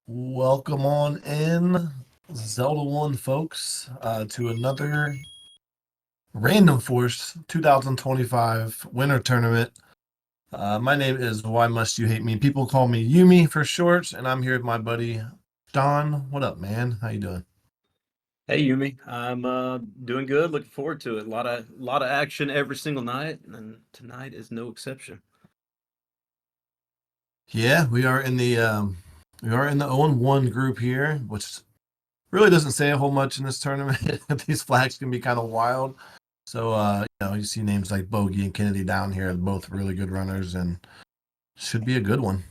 Welcome on in, Zelda 1 folks, to another Random Force 2025 Winter Tournament. My name is Why Must You Hate Me? People call me Yumi for short, and I'm here with my buddy Don. What up, man? How you doing? Hey Yumi, I'm doing good. Looking forward to it. A lot of action every single night, and tonight is no exception. Yeah, we are in the 0-1 group here, which really doesn't say a whole much in this tournament. These flags can be kind of wild. So, you see names like Bogie and Kennedy down here, both really good runners, and should be a good one.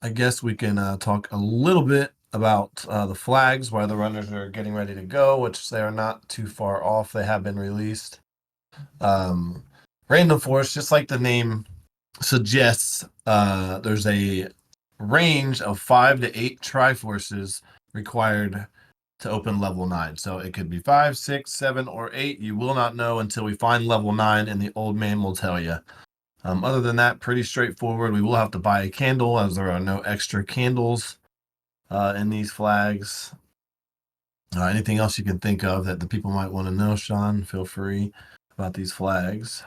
I guess we can talk a little bit about the flags, why the runners are getting ready to go, which they are not too far off. They have been released. Um, Random Force, just like the name suggests, there's a range of 5 to 8 Triforces required to open level 9. So it could be 5, 6, 7, or 8. You will not know until we find level 9, and the old man will tell you. Other than that, pretty straightforward. We will have to buy a candle as there are no extra candles in these flags. Anything else you can think of that the people might want to know, Sean? Feel free about these flags.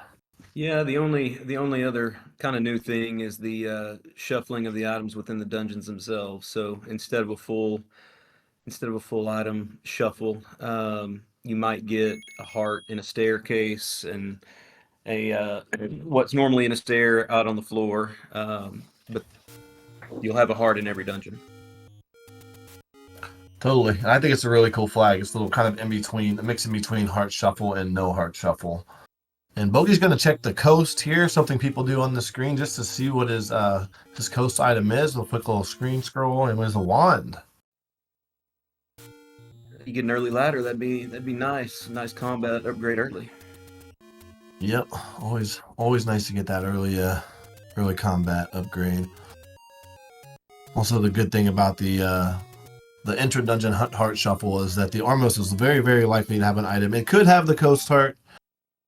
Yeah, the only other kind of new thing is the shuffling of the items within the dungeons themselves. So instead of a full item shuffle, you might get a heart in a staircase and a what's normally in a stair out on the floor, but you'll have a heart in every dungeon. Totally. And I think it's a really cool flag. It's a little kind of in between, a mix in between heart shuffle and no heart shuffle. And Bogey's going to check the coast here, something people do on the screen just to see what his coast item is. We'll quick little screen scroll, and there's a wand. You get an early ladder, that'd be nice. Nice combat upgrade early. Yep, always nice to get that early combat upgrade. Also, the good thing about the intra dungeon heart shuffle is that the Armos is very, very likely to have an item. It could have the coast heart,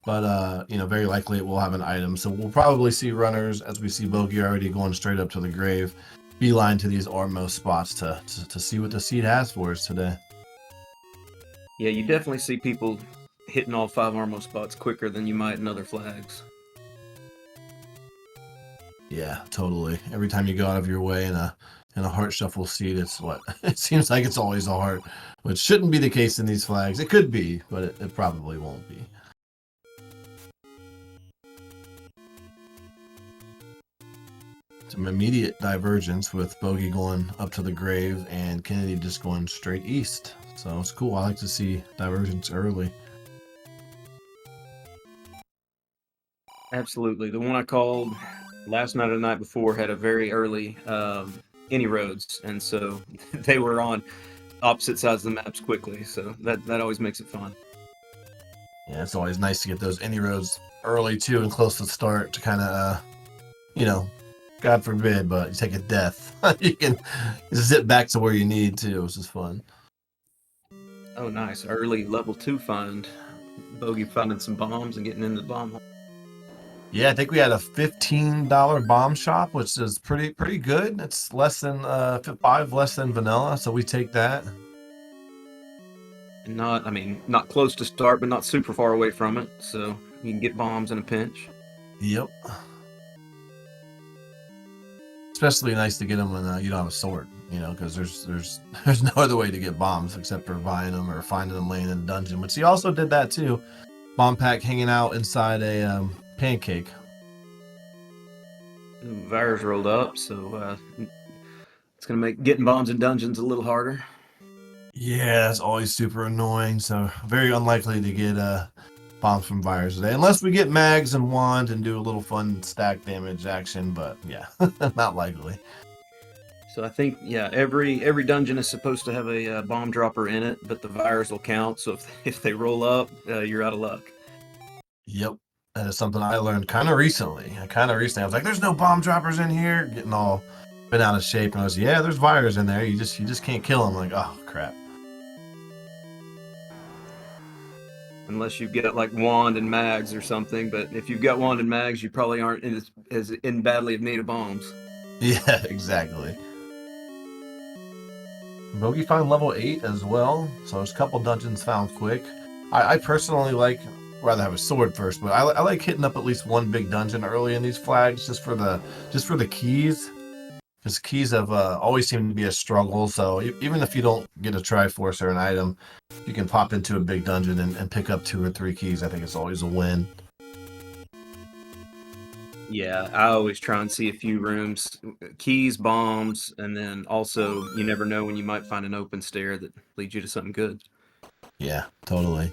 but very likely it will have an item. So we'll probably see runners, as we see Bogie already going straight up to the grave, beeline to these Armos spots to see what the seed has for us today. Yeah, you definitely see people hitting all 5 armor spots quicker than you might in other flags. Yeah, totally. Every time you go out of your way in a heart shuffle seed, it's what it seems like it's always a heart, which shouldn't be the case in these flags. It could be, but it probably won't be. Some immediate divergence with Bogey going up to the grave and Kennedy just going straight east. So it's cool. I like to see divergence early. Absolutely. The one I called last night or the night before had a very early any roads, and so they were on opposite sides of the maps quickly. So that always makes it fun. Yeah, it's always nice to get those any roads early too and close to start to kind of, you know, God forbid, but you take a death, you can just zip back to where you need to, which is fun. Oh, nice. Early level 2 find. Bogey finding some bombs and getting into the bomb hole. Yeah, I think we had a $15 bomb shop, which is pretty good. It's less than 5 less than vanilla, so we take that. And not close to start, but not super far away from it. So you can get bombs in a pinch. Yep. Especially nice to get them when you don't have a sword, because there's no other way to get bombs except for buying them or finding them laying in a dungeon. Which he also did that too. Bomb pack hanging out inside a pancake. Virus rolled up, so it's gonna make getting bombs in dungeons a little harder. Yeah, that's always super annoying. So very unlikely to get bombs from virus today, unless we get mags and wand and do a little fun stack damage action. But yeah, not likely. So I think every dungeon is supposed to have a bomb dropper in it, but the virus will count. So if they roll up, you're out of luck. Yep. That is something I learned kind of recently. I was like, "There's no bomb droppers in here," getting all been out of shape, and I was, "Yeah, there's virus in there. You just can't kill them." Like, oh crap. unless you get like wand and mags or something. But if you've got wand and mags, you probably aren't as in badly of need of bombs. Yeah, exactly. Bogie found level 8 as well, so there's a couple dungeons found quick. I personally rather have a sword first, but I like hitting up at least one big dungeon early in these flags just for the keys, because keys have always seemed to be a struggle. So even if you don't get a Triforce or an item, you can pop into a big dungeon and pick up 2 or 3 keys. I think it's always a win. Yeah, I always try and see a few rooms, keys, bombs, and then also you never know when you might find an open stair that leads you to something good. Yeah, totally.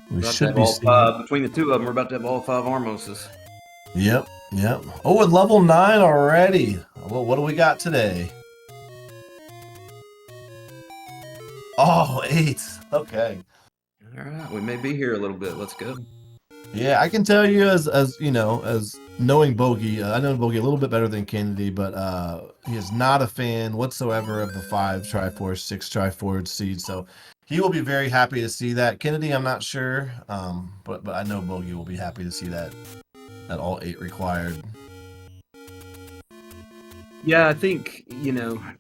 We About to should have be all seeing. five between the two of them. We're about to have all 5 Armoses. Yep, yep. Oh, at level 9 already. Well, what do we got today? Oh, 8. Okay. All right, we may be here a little bit. Let's go. Yeah, I can tell you as you know, as knowing Bogie, I know Bogie a little bit better than Kennedy, but he is not a fan whatsoever of the 5 Triforce, 6 Triforce seeds. So he will be very happy to see that. Kennedy, I'm not sure, but I know Bogie will be happy to see that all 8 required. Yeah, I think,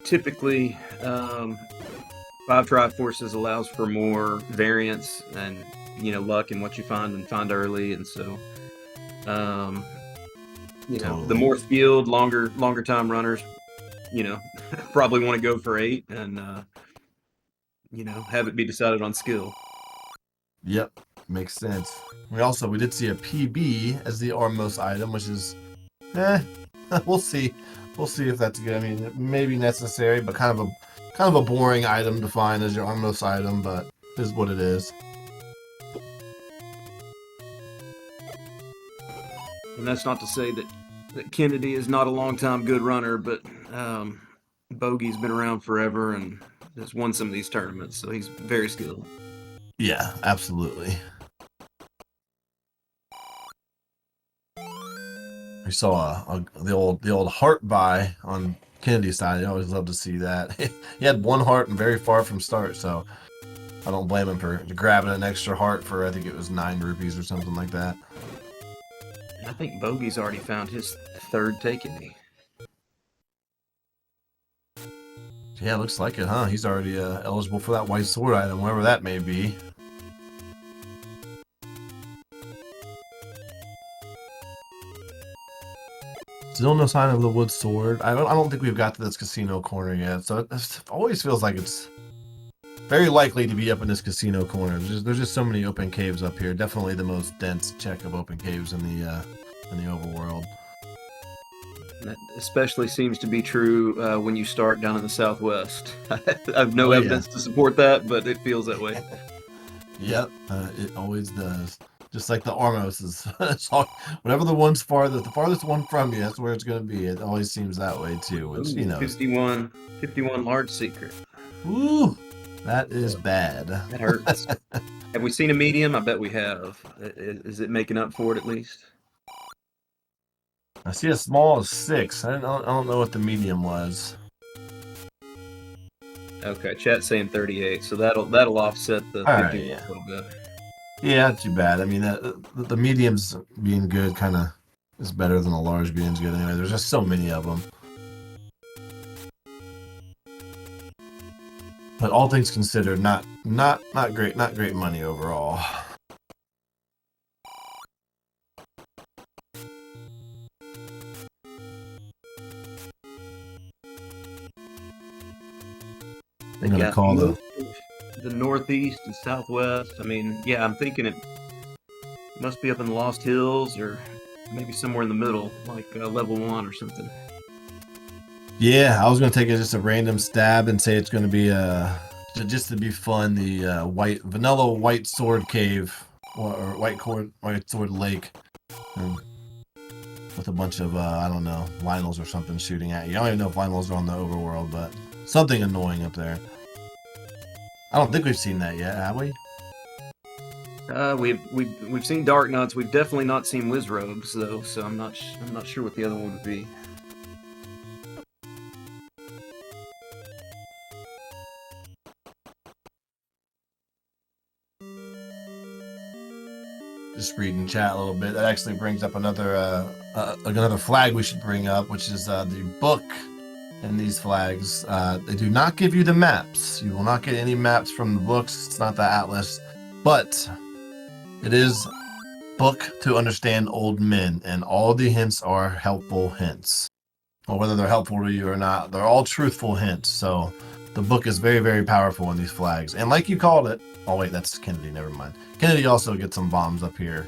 typically 5 Triforces allows for more variance and, luck in what you find and find early. And so, Totally. the more skilled, longer time runners, probably want to go for 8 and, have it be decided on skill. Yep, makes sense. We did see a PB as the Armos item, which is, we'll see. We'll see if that's good. I mean, it may be necessary, but kind of a boring item to find as your Armos item, but it is what it is. And that's not to say that Kennedy is not a long-time good runner, but Bogey's been around forever and has won some of these tournaments, so he's very skilled. Yeah, absolutely. We saw the old heart buy on Kennedy's side. I always love to see that. He had 1 heart and very far from start, so I don't blame him for grabbing an extra heart for, I think it was 9 rupees or something like that. I think Bogey's already found his 3rd taken. Yeah, looks like it, huh? He's already eligible for that white sword item, whatever that may be. Still no sign of the wood sword. I don't think we've got to this casino corner yet, so it always feels like it's very likely to be up in this casino corner. There's just so many open caves up here. Definitely the most dense check of open caves in the overworld. That especially seems to be true when you start down in the southwest. I have no evidence to support that, but it feels that way. Yep, it always does. Just like the Armos is, whenever the farthest one from you, that's where it's going to be. It always seems that way too. Which, 51 large secret. Ooh, that is bad. That hurts. Have we seen a medium? I bet we have. Is it making up for it at least? I see a small as 6. I don't know what the medium was. Okay, chat's saying 38, so that'll offset the 51 a little bit. Yeah, not too bad. I mean, the mediums being good kind of is better than the large being good anyway. There's just so many of them. But all things considered, not great money overall. I'm gonna call the northeast and southwest. I mean, yeah, I'm thinking it must be up in the Lost Hills or maybe somewhere in the middle, like level 1 or something. Yeah, I was gonna take just a random stab and say it's gonna be just to be fun, the vanilla white sword cave or white sword lake, with a bunch of I don't know, Lionels or something shooting at you. I don't even know if Lionels are on the overworld, but something annoying up there. I don't think we've seen that yet, have we? We've seen Dark Nuts. We've definitely not seen Wizrogues though, so I'm not sure what the other one would be. just reading chat a little bit. That actually brings up another flag we should bring up, which is the book. And these flags, they do not give you the maps. You will not get any maps from the books. It's not the atlas, but it is book to understand old men, and all the hints are helpful hints. Or whether they're helpful to you or not, they're all truthful hints. So the book is very, very powerful in these flags. And like you called it, oh wait, that's Kennedy. Never mind. Kennedy also gets some bombs up here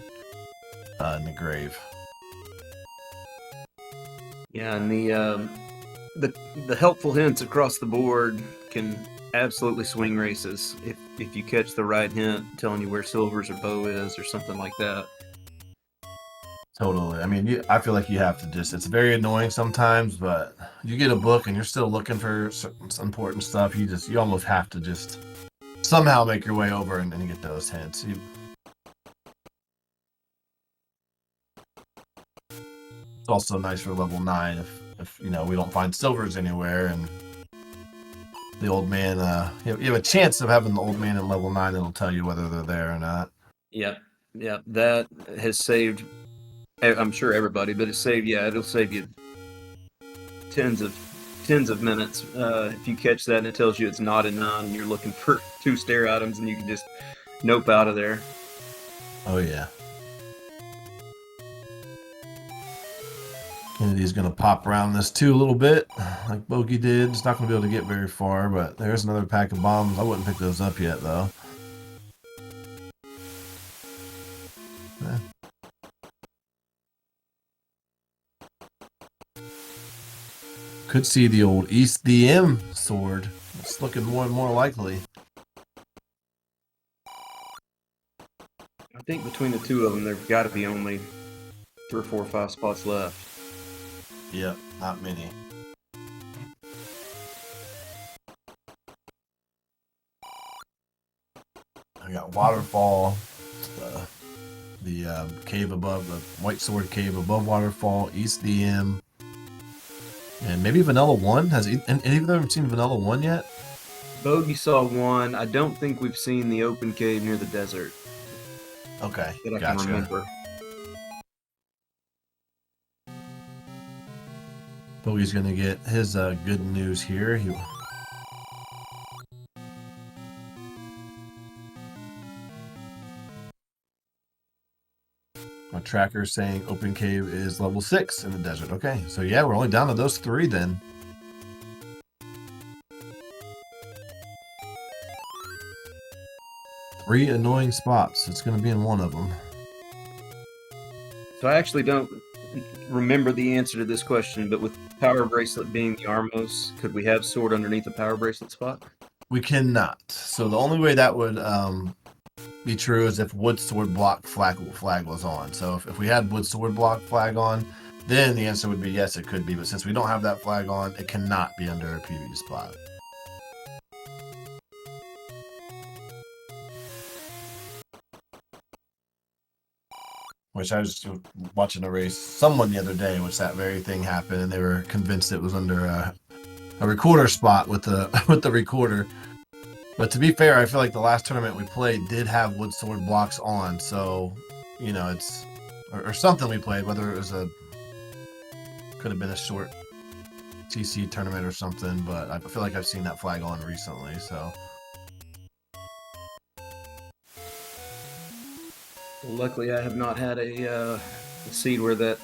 in the grave. Yeah, and the helpful hints across the board can absolutely swing races if you catch the right hint telling you where Silver's or Bo is or something like that. Totally. I mean, I feel like you have to it's very annoying sometimes, but you get a book and you're still looking for some important stuff. You almost have to just somehow make your way over and get those hints. It's also nice for level 9 if we don't find silvers anywhere, and the old man, you have a chance of having the old man in level 9 that'll tell you whether they're there or not. Yep, that has saved, I'm sure everybody, but it'll save you tens of minutes if you catch that and it tells you it's not in 9 and you're looking for 2 stair items and you can just nope out of there. Oh yeah. Kennedy's going to pop around this too a little bit, like Bogie did. It's not going to be able to get very far, but there's another pack of bombs. I wouldn't pick those up yet, though. Could see the old East DM sword. It's looking more and more likely. I think between the two of them, there've got to be only 3 or 4 or 5 spots left. Yep, not many. I got Waterfall, the cave above, the White Sword Cave above Waterfall, East DM, and maybe Vanilla 1. Has any of them seen Vanilla 1 yet? Bogie saw 1. I don't think we've seen the open cave near the desert. Okay, that I gotcha. can remember. Bogie's gonna get his good news here. My tracker's saying open cave is level 6 in the desert. Okay, so yeah, we're only down to those 3 then. Three annoying spots. It's gonna be in one of them. So I actually don't remember the answer to this question, but with power bracelet being the Armos, could we have sword underneath the power bracelet spot? We cannot. So the only way that would be true is if wood sword block flag was on. So if we had wood sword block flag on, then the answer would be yes, it could be. But since we don't have that flag on, it cannot be under a PvE spot. Which I was watching a race, someone the other day, which that very thing happened, and they were convinced it was under a recorder spot with the recorder. But to be fair, I feel like the last tournament we played did have wood sword blocks on, so it's or something we played, whether it was could have been a short TC tournament or something, but I feel like I've seen that flag on recently, so. Well, luckily, I have not had a seed where that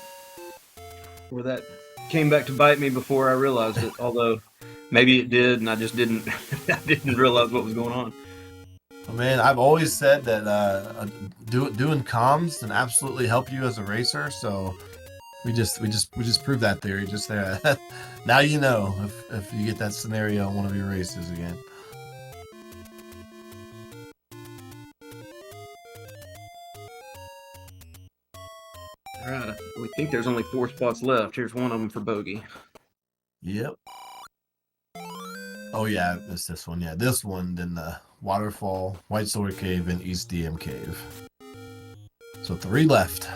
came back to bite me before I realized it. Although maybe it did, and I just didn't. I didn't realize what was going on. Well, man, I've always said that doing comms can absolutely help you as a racer. So we just proved that theory just there. Now you know if you get that scenario in one of your races again. All right, we think there's only 4 spots left. Here's one of them for Bogie. Yep. Oh yeah, it's this one. Yeah, this one, then the Waterfall, White Sword Cave, and East DM Cave. So 3 left.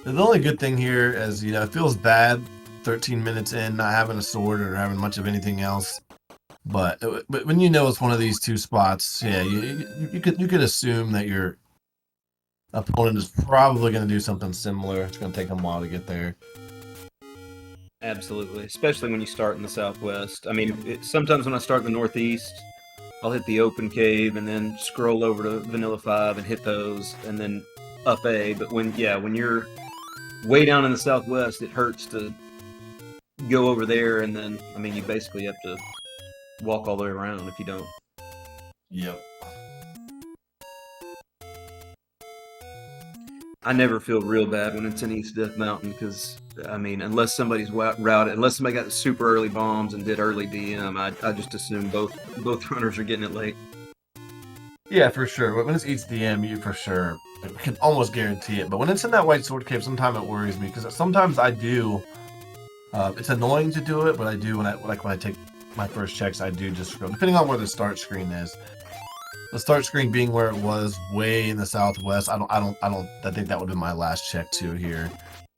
The only good thing here is, you know, it feels bad 13 minutes in not having a sword or having much of anything else. But when you know it's one of these two spots, yeah, you could assume that your opponent is probably going to do something similar. It's going to take them a while to get there. Absolutely, especially when you start in the southwest. I mean, sometimes when I start in the northeast, I'll hit the open cave and then scroll over to Vanilla 5 and hit those, and then up A. But when you're way down in the southwest, it hurts to go over there, and then I mean, you basically have to walk all the way around if you don't. Yep. I never feel real bad when it's in East Death Mountain because, I mean, unless somebody's routed, unless somebody got the super early bombs and did early DM, I just assume both runners are getting it late. Yeah, for sure. But when it's East DM, you for sure can almost guarantee it. But when it's in that White Sword Cave, sometimes it worries me because sometimes I do. It's annoying to do it, but I do when I take my first checks, I do just scroll, depending on where the start screen is. The start screen being where it was way in the southwest, I think that would be my last check too here.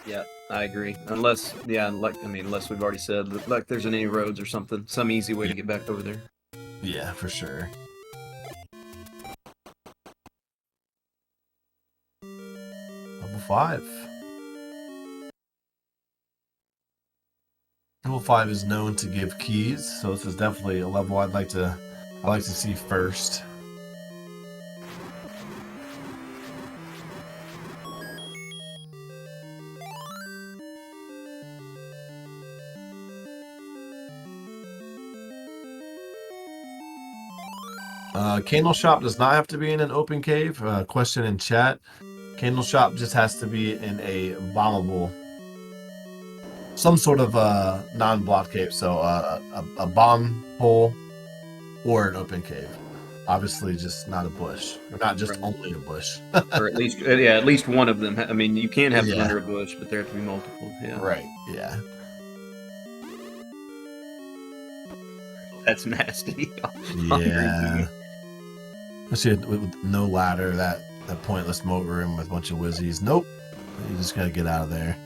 Yeah, I agree. Unless we've already said, like there's any roads or something, some easy way to get back over there. Yeah, for sure. Level 5. Level 5 is known to give keys, so this is definitely a level I'd like to see first. Candle shop does not have to be in an open cave. Question in chat. Candle shop just has to be in a bombable, some sort of non-block cave. So a bomb hole or an open cave. Obviously, just not a bush, or not just only a bush. Or at least one of them. I mean, you can have them under a bush, but there have to be multiple. Yeah. Right. Yeah. That's nasty. Yeah. Especially with no ladder, that pointless moat room with a bunch of whizzies. Nope. You just gotta get out of there.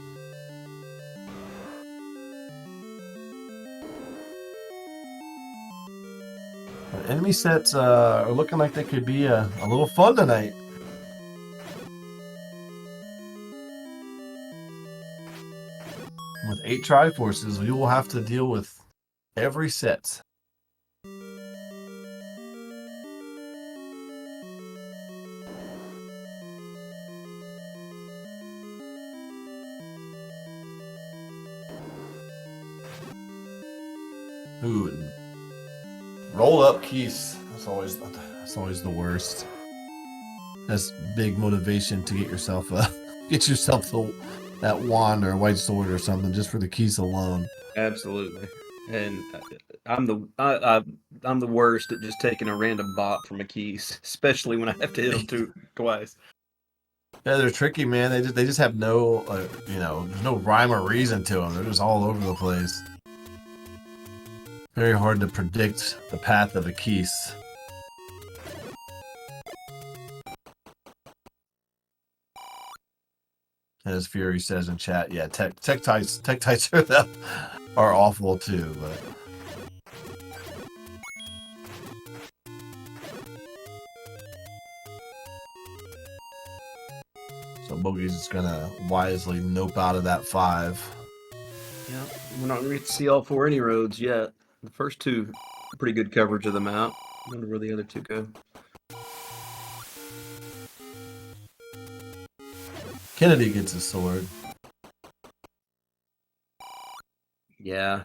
But enemy sets are looking like they could be a little fun tonight. With 8 Triforces, we will have to deal with every set. Ooh, roll up keys. That's always the worst. That's big motivation to get yourself that wand or a white sword or something just for the keys alone. Absolutely. And I'm the worst at just taking a random bot from a keys, especially when I have to hit them twice. Yeah, they're tricky, man. They just have no, there's no rhyme or reason to them. They're just all over the place. Very hard to predict the path of a keys. As Fury says in chat, yeah, tech tights are awful too, but. So Bogie's just gonna wisely nope out of that 5. Yeah, we're not going to get to see all 4 any roads yet. The first 2, pretty good coverage of the map. I wonder where the other 2 go. Kennedy gets his sword. Yeah,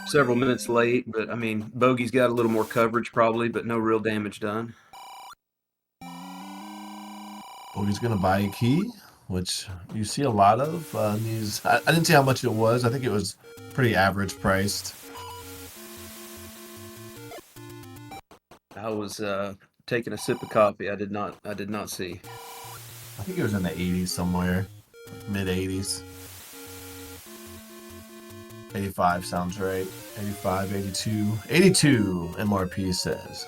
several minutes late, but I mean, Bogey's got a little more coverage probably, but no real damage done. Bogey's gonna buy a key, which you see a lot of these. I didn't see how much it was. I think it was pretty average priced. I was taking a sip of coffee. I did not see. I think it was in the 80s somewhere, mid 80s. 85 sounds right. 85, 82 MRP says.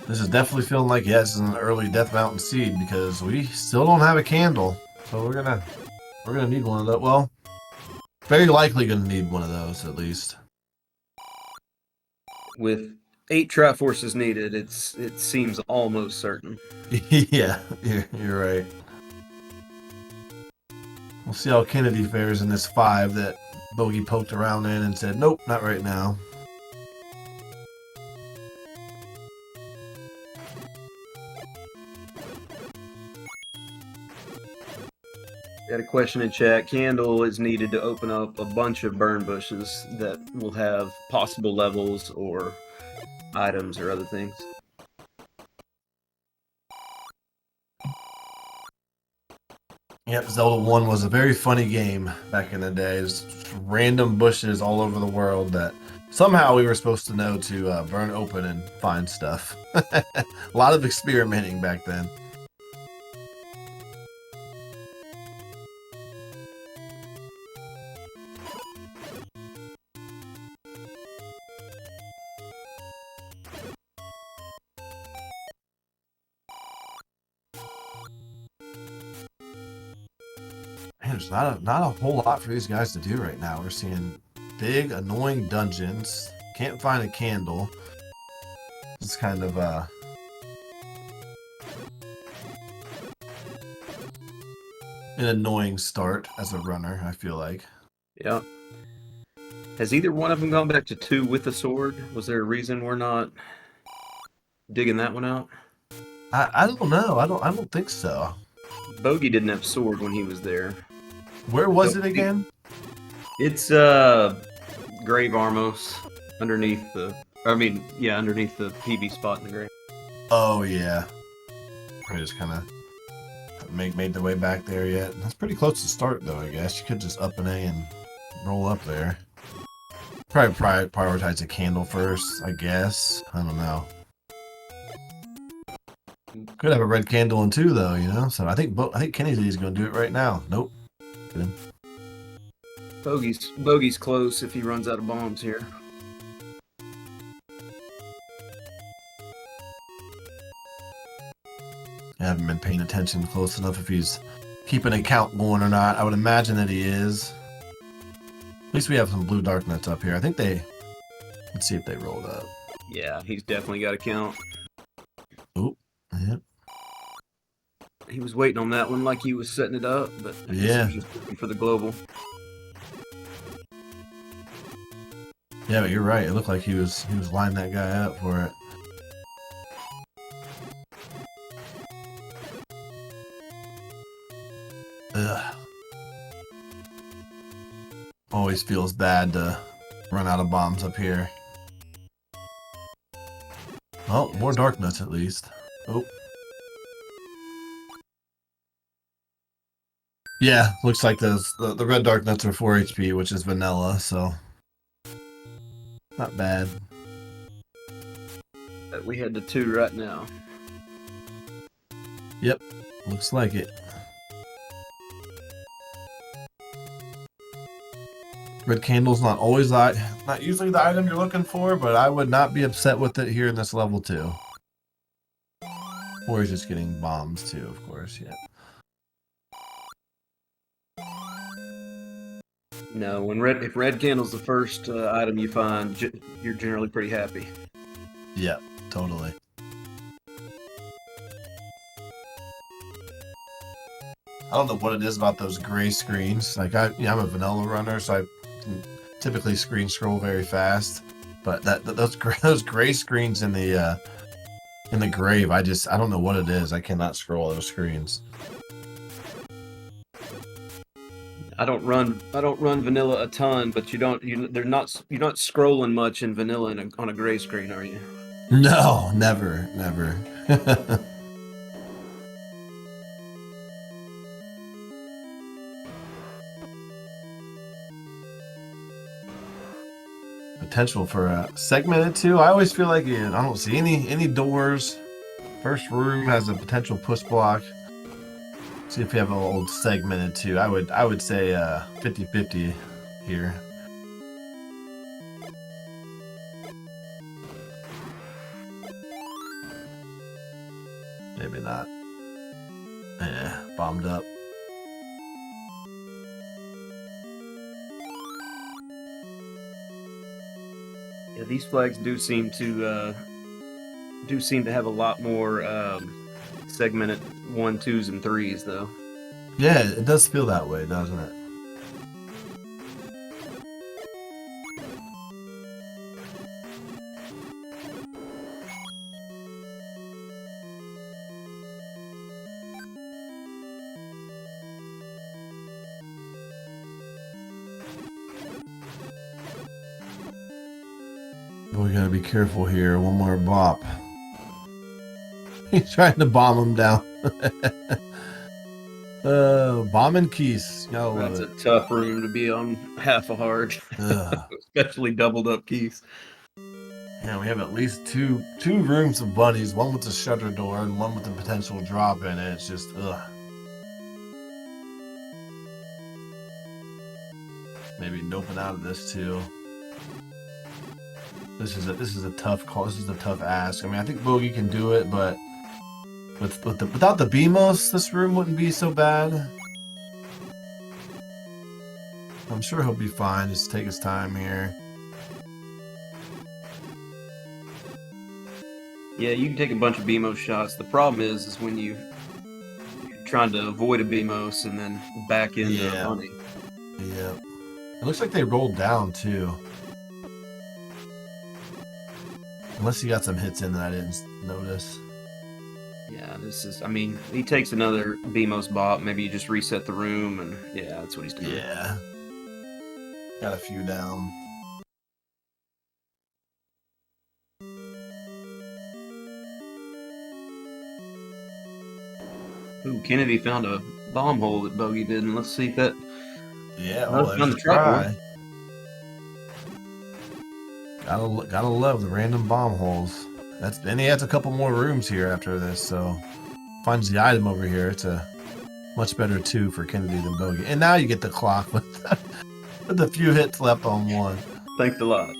This is definitely feeling like, yeah, this is an early Death Mountain seed because we still don't have a candle. So we're gonna need one of those. Well, very likely gonna need one of those at least. With 8 Triforces needed, it seems almost certain. Yeah, you're right. We'll see how Kennedy fares in this 5 that Bogie poked around in and said, nope, not right now. Got a question in chat. Candle is needed to open up a bunch of burn bushes that will have possible levels or items or other things. Yep, Zelda 1 was a very funny game back in the day. It was random bushes all over the world that somehow we were supposed to know to burn open and find stuff. A lot of experimenting back then. Man, there's not a whole lot for these guys to do right now. We're seeing big, annoying dungeons. Can't find a candle. It's kind of an annoying start as a runner, I feel like. Yeah. Has either one of them gone back to 2 with a sword? Was there a reason we're not digging that one out? I don't know. I don't think so. Bogie didn't have sword when he was there. Where was it again? It's Grave Armos underneath the underneath the PB spot in the grave. Oh yeah. I just kind of made the way back there yet. That's pretty close to start though, I guess. You could just up an A and roll up there. Probably prioritize a candle first, I guess. I don't know. Could have a red candle in 2 though, you know. So I think Kennedy's going to do it right now. Nope. Good. Bogey's close if he runs out of bombs here. I haven't been paying attention close enough if he's keeping a count going or not. I would imagine that he is. At least we have some blue dark nuts up here. I think they... Let's see if they rolled up. Yeah, he's definitely got a count. Oop. Yep. He was waiting on that one like he was setting it up, but I guess yeah, he was just looking for the global. Yeah, but you're right. It looked like he was lining that guy up for it. Ugh. Always feels bad to run out of bombs up here. Well, more dark nuts at least. Oh. Yeah, looks like the red dark nuts are 4 HP, which is vanilla, so not bad. We head to 2 right now. Yep, looks like it. Red candle's not usually the item you're looking for, but I would not be upset with it here in this level 2. Or he's just getting bombs too, of course, yeah. No, if red candle's the first item you find, you're generally pretty happy. Yeah, totally. I don't know what it is about those gray screens. Like I'm a vanilla runner, so I can typically screen scroll very fast. But those gray screens in the grave, I don't know what it is. I cannot scroll those screens. I don't run vanilla a ton, but you're not scrolling much in vanilla on a gray screen, are you? No, never. Potential for a segmented 2. I always feel like I don't see any doors. First room has a potential push block. See if we have an old segmented 2. I would say 50-50 here. Maybe not. Yeah, bombed up. Yeah, these flags do seem to have a lot more segmented 1s, 2s, and 3s though. Yeah, it does feel that way, doesn't it? We gotta be careful here. One more bop. He's trying to bomb him down. Bombing keys. That's a tough room to be on half a hard, especially doubled up keys. Yeah, we have at least two rooms of bunnies. One with a shutter door and one with a potential drop in it. It's just Maybe doping out of this too. This is a tough call. This is a tough ask. I mean, I think Bogie can do it, but without the BMOS, this room wouldn't be so bad. I'm sure he'll be fine. Just take his time here. Yeah, you can take a bunch of BMOS shots. The problem is when you're trying to avoid a BMOS and then back into a bunny. Yeah. It looks like they rolled down too. Unless he got some hits in that I didn't notice. Yeah, I mean, he takes another BMOS bot. Maybe you just reset the room, and yeah, that's what he's doing. Yeah. Got a few down. Ooh, Kennedy found a bomb hole that Bogie didn't. Let's see if that. Yeah, well, there's a try. Gotta love the random bomb holes. And he has a couple more rooms here after this, so finds the item over here. It's a much better 2 for Kennedy than Bogie. And now you get the clock with a few hits left on one. Thanks a lot.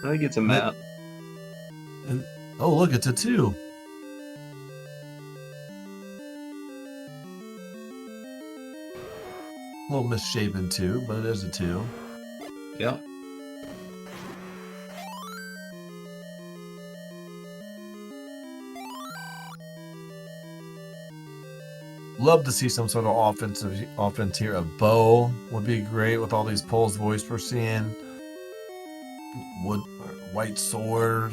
Now he gets a map. Oh, look, it's a 2. A little misshapen 2, but it is a 2. Yeah. Love to see some sort of offense here. A bow would be great with all these pulls voice we're seeing. Wood or white sword,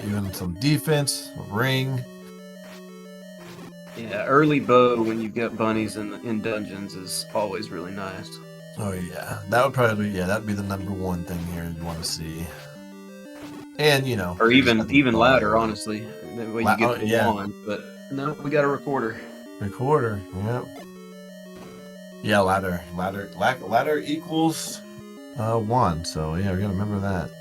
even some defense, a ring. Yeah, early bow when you've got bunnies in dungeons is always really nice. Oh yeah, that would probably that'd be the number one thing here you want to see. And or even ladder, honestly. That way you get the wand. But no, we got a recorder. Recorder, yep. Yeah, ladder equals 1. So yeah, we gotta remember that.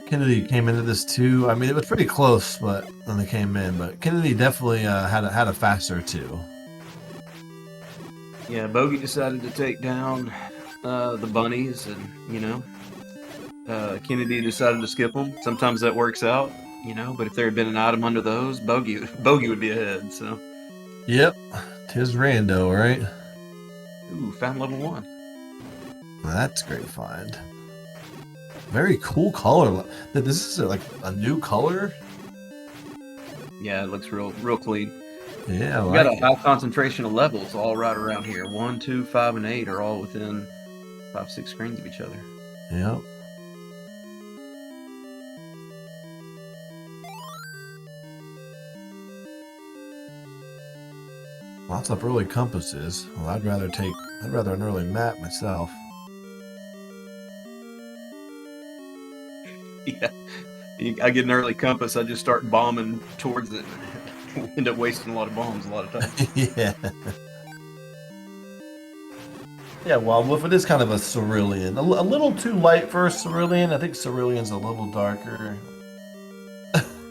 Kennedy came into this too. I mean, it was pretty close, but when they came in, but Kennedy definitely had a faster 2. Yeah, Bogie decided to take down the bunnies, and Kennedy decided to skip them. Sometimes that works out, but if there had been an item under those, Bogie would be ahead. So. Yep, tis Rando, right? Ooh, found level 1. Well, that's a great find. Very cool color. This is like a new color. Yeah, it looks real clean. Yeah, we got a high concentration of levels all right around here. 1, 2, 5, and 8 are all within 5, 6 screens of each other. Yep. Lots of early compasses. Well, I'd rather an early map myself. Yeah, I get an early compass. I just start bombing towards it. End up wasting a lot of bombs a lot of times. Yeah. Yeah, well, if it is kind of a cerulean, a little too light for a cerulean. I think cerulean's a little darker.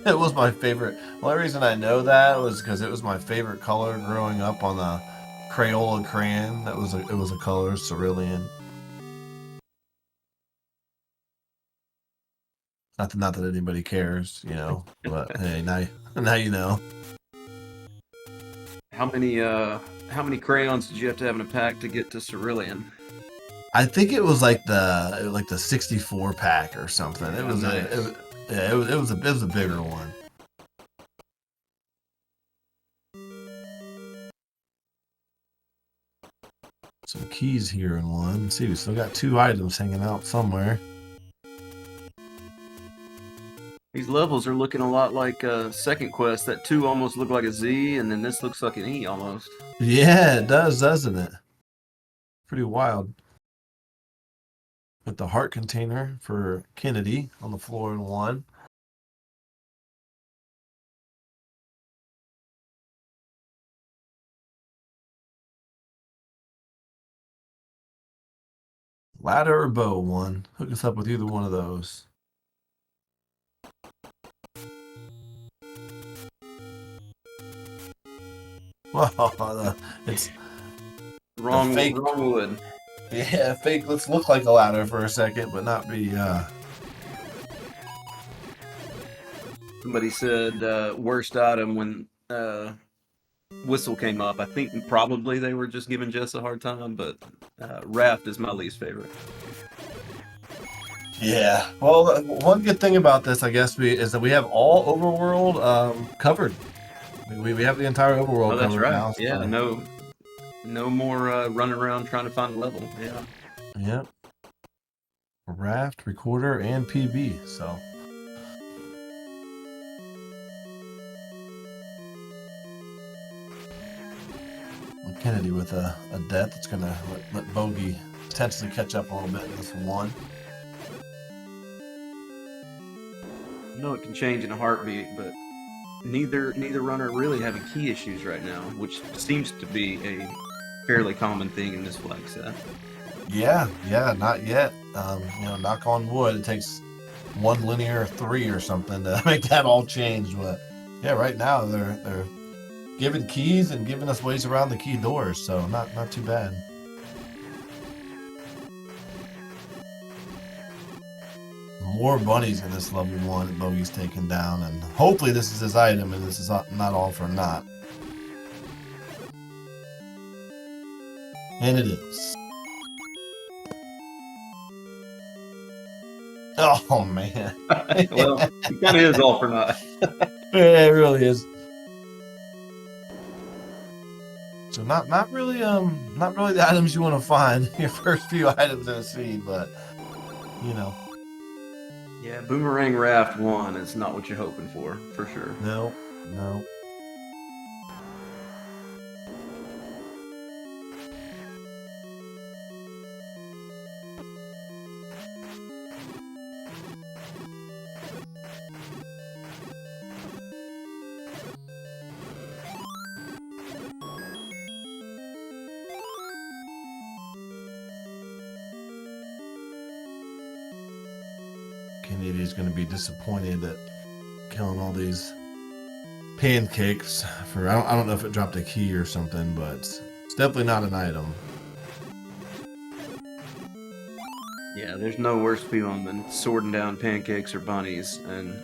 It was my favorite. The only reason I know that was because it was my favorite color growing up on the Crayola crayon. It was a color, cerulean. Not that anybody cares, you know. But hey, now you know. How many crayons did you have to have in a pack to get to cerulean? I think it was like the 64 pack or something. It Oh, was nice. it was a bigger one. Some keys here in one. Let's see, we still got 2 items hanging out somewhere. These levels are looking a lot like second quest. That 2 almost looked like a Z, and then this looks like an E almost. Yeah, it does, doesn't it? Pretty wild. Put the heart container for Kennedy on the floor in one. Ladder or bow one. Hook us up with either one of those. Well, it's Wrong fake. wood. Yeah, fake. Let's look like a ladder for a second, but not be. Somebody said worst item when whistle came up. I think probably they were just giving Jess a hard time, but raft is my least favorite. Yeah. Well, one good thing about this, I guess, is that we have all overworld covered. We have the entire overworld Oh, that's covered right. now. So. Yeah, no more running around trying to find a level. Yeah. Yep. Raft, recorder, and PB. So. Kennedy with a death. It's going to let Bogie potentially catch up a little bit in this one. I know it can change in a heartbeat, but neither runner really having key issues right now, which seems to be a fairly common thing in this flag set. Yeah, not yet. Knock on wood. It takes one linear 3 or something to make that all change. But yeah, right now they're giving keys and giving us ways around the key doors, so not too bad. More bunnies in this level 1 that Bogey's taken down, and hopefully this is his item and this is not all for naught. And it is. Oh man. Well, it kind of is all for naught. Yeah, it really is. So not really the items you want to find your first few items in a seed, but you know. Yeah, Boomerang Raft 1 is not what you're hoping for sure. No. Kennedy's going to be disappointed at killing all these pancakes. I don't know if it dropped a key or something, but it's definitely not an item. Yeah, there's no worse feeling than sorting down pancakes or bunnies and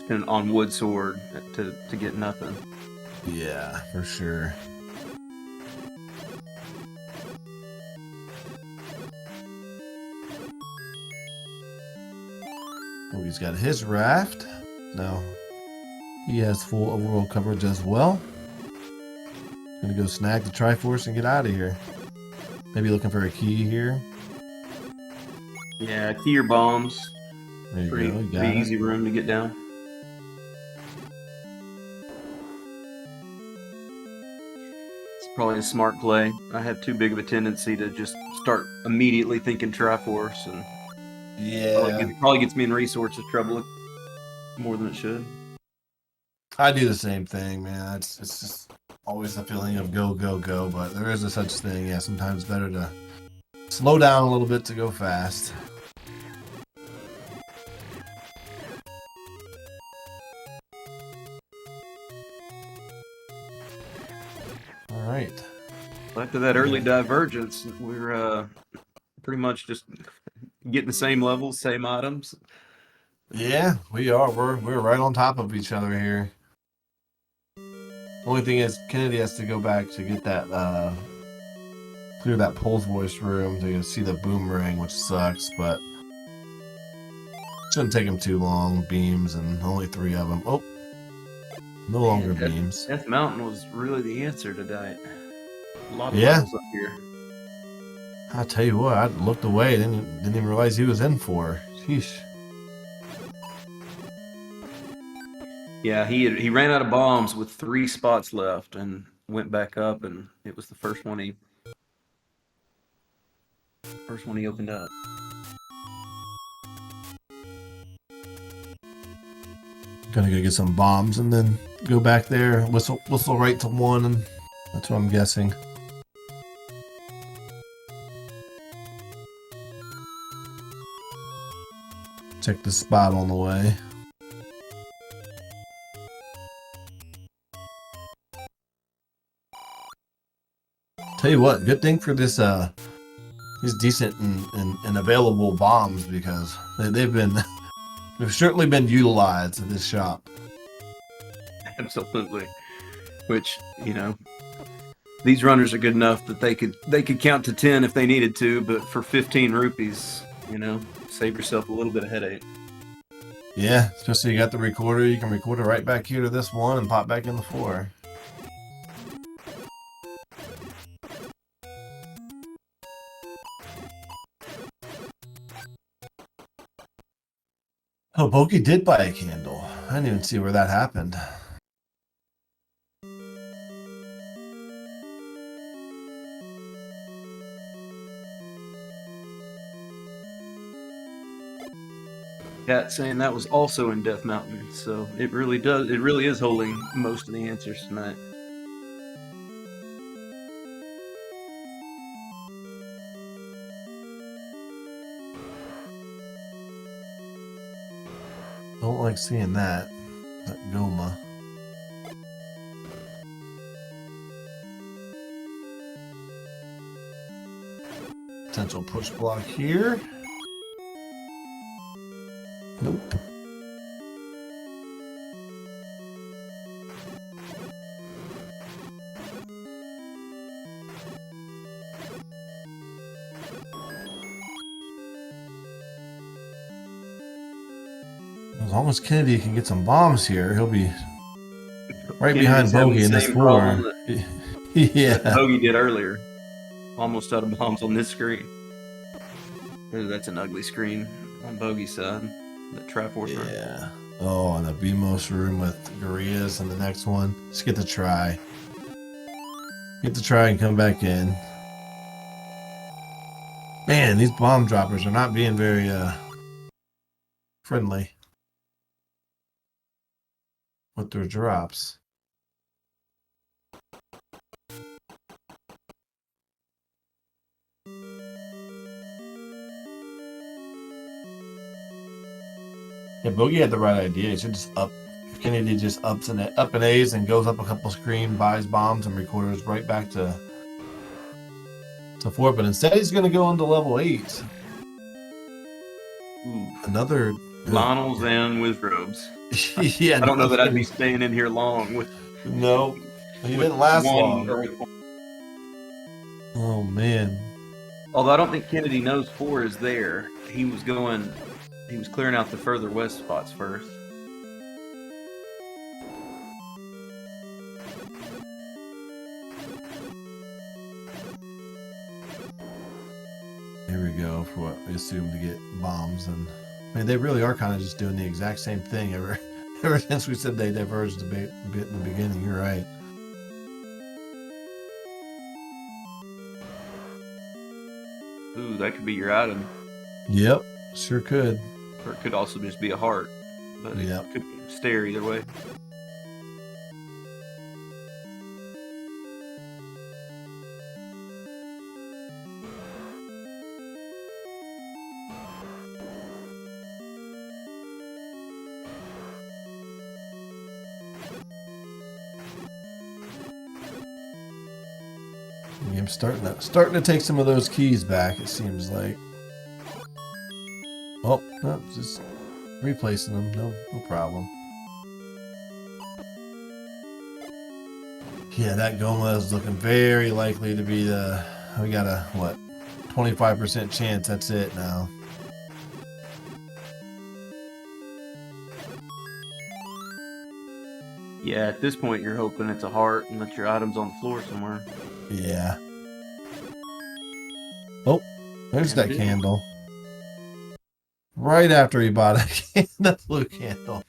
spending on wood sword to get nothing. Yeah, for sure. Oh, he's got his raft. Now he has full overall coverage as well. Gonna go snag the Triforce and get out of here. Maybe looking for a key here. Yeah, key or bombs. There you Pretty go. You got it. easy room to get down. It's probably a smart play. I have too big of a tendency to just start immediately thinking Triforce, and Yeah, probably gets me in resources trouble more than it should. I do the same thing, man. It's just always the feeling of go, but there is a such thing. Yeah, sometimes better to slow down a little bit to go fast. All right. After that early divergence, we're pretty much just getting the same levels, same items. Yeah, we are. We're right on top of each other here. Only thing is, Kennedy has to go back to get that clear that Pole's voice room to see the boomerang, which sucks, but shouldn't take him too long. Beams and only 3 of them. Oh, no longer beams. Death Mountain was really the answer tonight. A lot of Yeah. levels up here. I tell you what, I looked away, didn't even realize he was in 4. Sheesh. Yeah, he ran out of bombs with 3 spots left and went back up, and it was the first one he opened up. Gonna go get some bombs and then go back there, whistle right to 1, and that's what I'm guessing. Check the spot on the way. Tell you what, good thing for this these decent and available bombs, because they've certainly been utilized at this shop. Absolutely. Which, you know, these runners are good enough that they could count to 10 if they needed to, but for 15 rupees, you know, save yourself a little bit of headache. Yeah, especially you got the recorder, you can record it right back here to this one and pop back in the 4. Oh, Bogie did buy a candle. I didn't even see where that happened. Cat saying that was also in Death Mountain, so it really is holding most of the answers tonight. Don't like seeing that Goma. Potential push block here. Nope. As long as Kennedy can get some bombs here, he'll be right behind Bogie in this 4. Yeah. Bogie did earlier. Almost out of bombs on this screen. Ooh, that's an ugly screen on Bogie's side. The Triforce run. Yeah. Oh, and the BMOS room with Gorias and the next one. Just get the try. Get the try and come back in. Man, these bomb droppers are not being very friendly with their drops. Yeah, Bogie had the right idea. He should just up. If Kennedy just up and A's and goes up a couple screen, buys bombs and recorders right back to 4. But instead, he's going to go into level 8. Ooh. Another Lionel's and Wizrobes. Yeah, I don't know that I'd be staying in here long with. No, he didn't last long. Or, oh man. Although I don't think Kennedy knows 4 is there. He was clearing out the further west spots first. Here we go for what we assume to get bombs, and I mean they really are kind of just doing the exact same thing ever since we said they diverged a bit in the beginning. You're right. Ooh, that could be your item. Yep, sure could. Or it could also just be a heart. But Yep. It could stare either way. game's starting to take some of those keys back, it seems like. Oh, no, just replacing them, no problem. Yeah, that Goma is looking very likely to be the. We got a what, 25% chance. That's it now. Yeah, at this point, you're hoping it's a heart and that your item's on the floor somewhere. Yeah. Oh, there's that candle. Right after he bought that blue candle.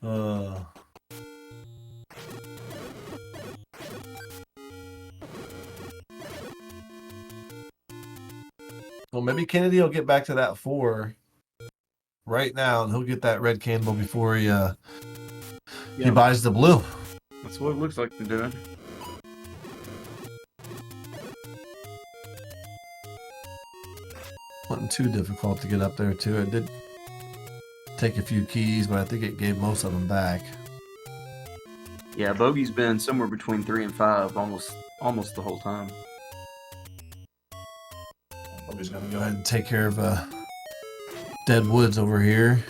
Well, maybe Kennedy will get back to that 4 right now, and he'll get that red candle before he buys the blue. That's what it looks like they're doing. Wasn't too difficult to get up there too. It did take a few keys, but I think it gave most of them back. Yeah, Bogey's been somewhere between 3 and 5 almost the whole time. Bogey's gonna go ahead and take care of dead woods over here.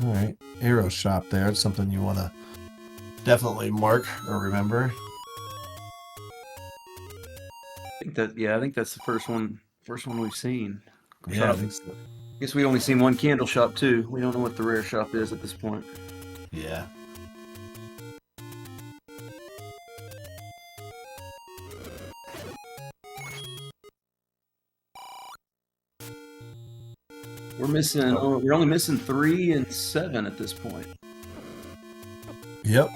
All right, arrow shop there. It's something you want to definitely mark or remember. I think that's the first one we've seen. Yeah, I think so. Guess we only seen one candle shop too. We don't know what the rare shop is at this point. Yeah. We're only missing 3 and 7 at this point. Yep.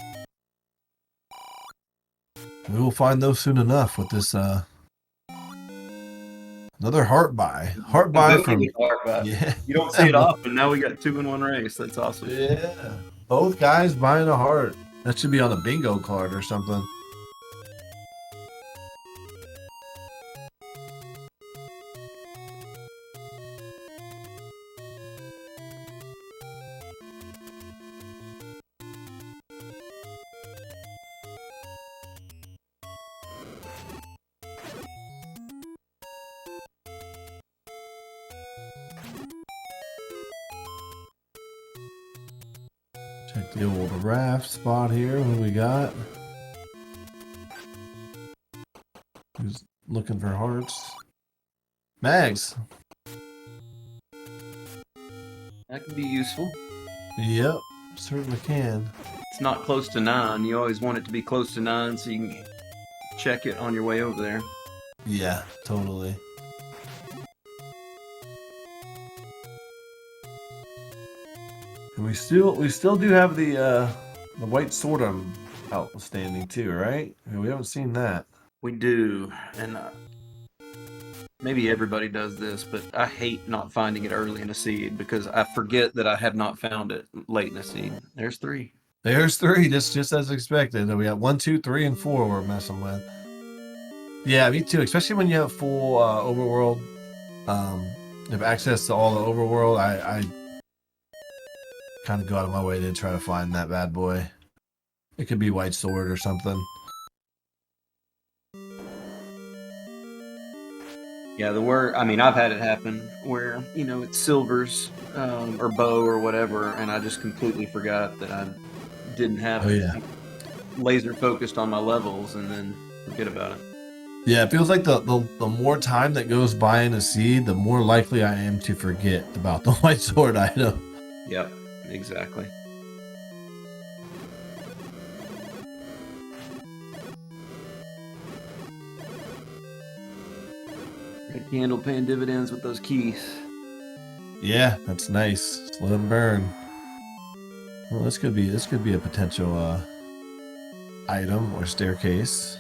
We will find those soon enough with this another heart buy. Heart buy from Yeah. You don't see it often. Now we got 2 in 1 race. That's awesome. Yeah. Both guys buying a heart. That should be on a bingo card or something. Check the old raft spot here. What do we got? Who's looking for hearts? Mags. That can be useful. Yep, certainly can. It's not close to 9. You always want it to be close to 9 so you can check it on your way over there. Yeah, totally. And we still do have the white sword outstanding too, right? We haven't seen that. We do, and maybe everybody does this, but I hate not finding it early in a seed because I forget that I have not found it late in a seed. There's 3. There's 3, just as expected. We got 1, 2, 3, and 4 we're messing with. Yeah, me too. Especially when you have full overworld, you have access to all the overworld. I kind of go out of my way to try to find that bad boy. It could be white sword or something. Yeah, I've had it happen where, it's silvers or bow or whatever, and I just completely forgot that I didn't have it. Yeah. Laser focused on my levels and then forget about it. Yeah, it feels like the more time that goes by in a seed, the more likely I am to forget about the white sword item. Yep, exactly. Red candle paying dividends with those keys. Yeah, that's nice. Just let them burn. Well, this could be a potential item or staircase.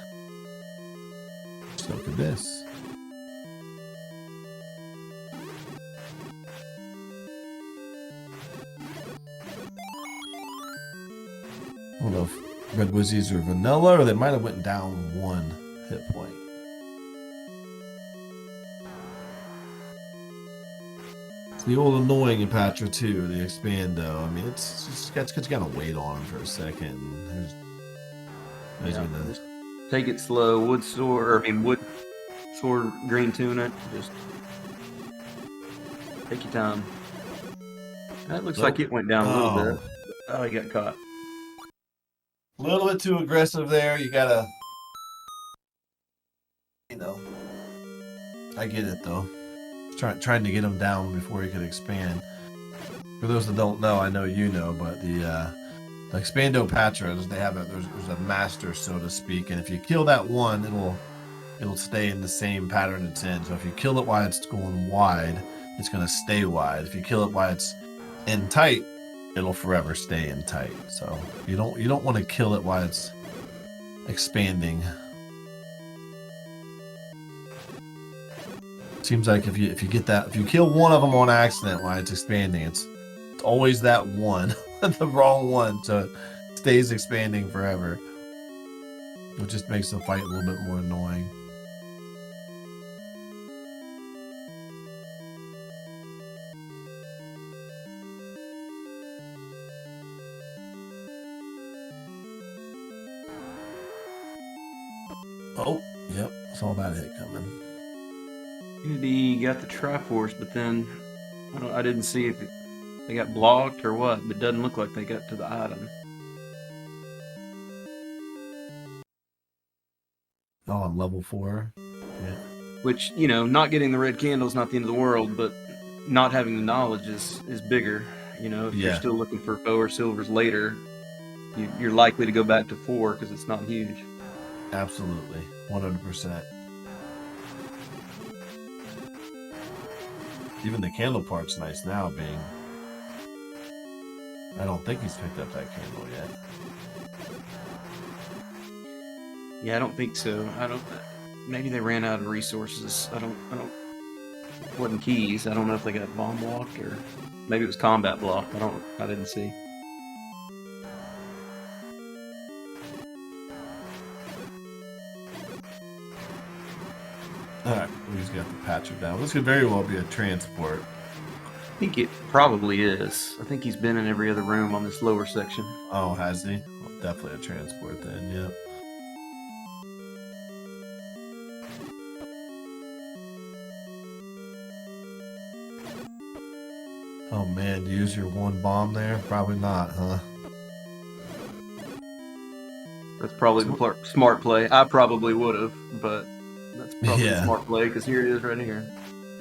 Just look at this. I don't know if Red Wizzies are vanilla or they might have went down 1 hit point. It's the old annoying Patra too, the expando. I mean, it's just you gotta wait on him for a second. Just take it slow. Wood sword, green tunic. Just take your time. That looks like it went down a little bit. Oh, he got caught. A little bit too aggressive there. You gotta, I get it though. Trying to get him down before he could expand. For those that don't know, I know you know, but the expando patras, there's a master, so to speak, and if you kill that one, it'll stay in the same pattern it's in. So if you kill it while it's going wide, it's gonna stay wide. If you kill it while it's in tight, it'll forever stay in tight. So you don't want to kill it while it's expanding. Seems like if you kill one of them on accident while it's expanding, it's always that one, the wrong one, so it stays expanding forever. It just makes the fight a little bit more annoying. Oh, yep, saw that hit coming. Kennedy got the Triforce, but then I didn't see if they got blocked or what, but it doesn't look like they got to the item. Oh, on level 4. Yeah. Which, not getting the red candle is not the end of the world, but not having the knowledge is bigger. If you're still looking for 4 or silvers later, you're likely to go back to 4 because it's not huge. Absolutely, 100%. Even the candle part's nice now, being. I don't think he's picked up that candle yet. Yeah, I don't think so. Maybe they ran out of resources. Wasn't keys. I don't know if they got bomb blocked or maybe it was combat blocked. I didn't see. Alright, he's got the patcher down. This could very well be a transport. I think it probably is. I think he's been in every other room on this lower section. Oh, has he? Well, definitely a transport then, yep. Oh man, use your one bomb there? Probably not, huh? That's probably the smart play. I probably would have, but that's probably a smart play because here it is right here.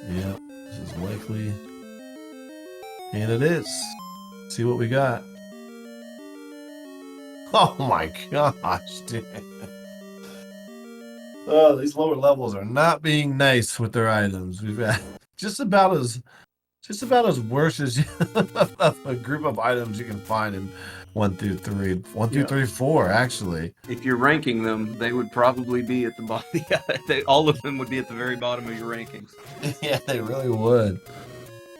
Yep, this is likely. And it is. See what we got. Oh my gosh, dude. Oh, these lower levels are not being nice with their items. We've got just about as worse as a group of items you can find in 1 through 3. 1 through 3, 4, actually. If you're ranking them, they would probably be at the bottom. All of them would be at the very bottom of your rankings. Yeah, they really would.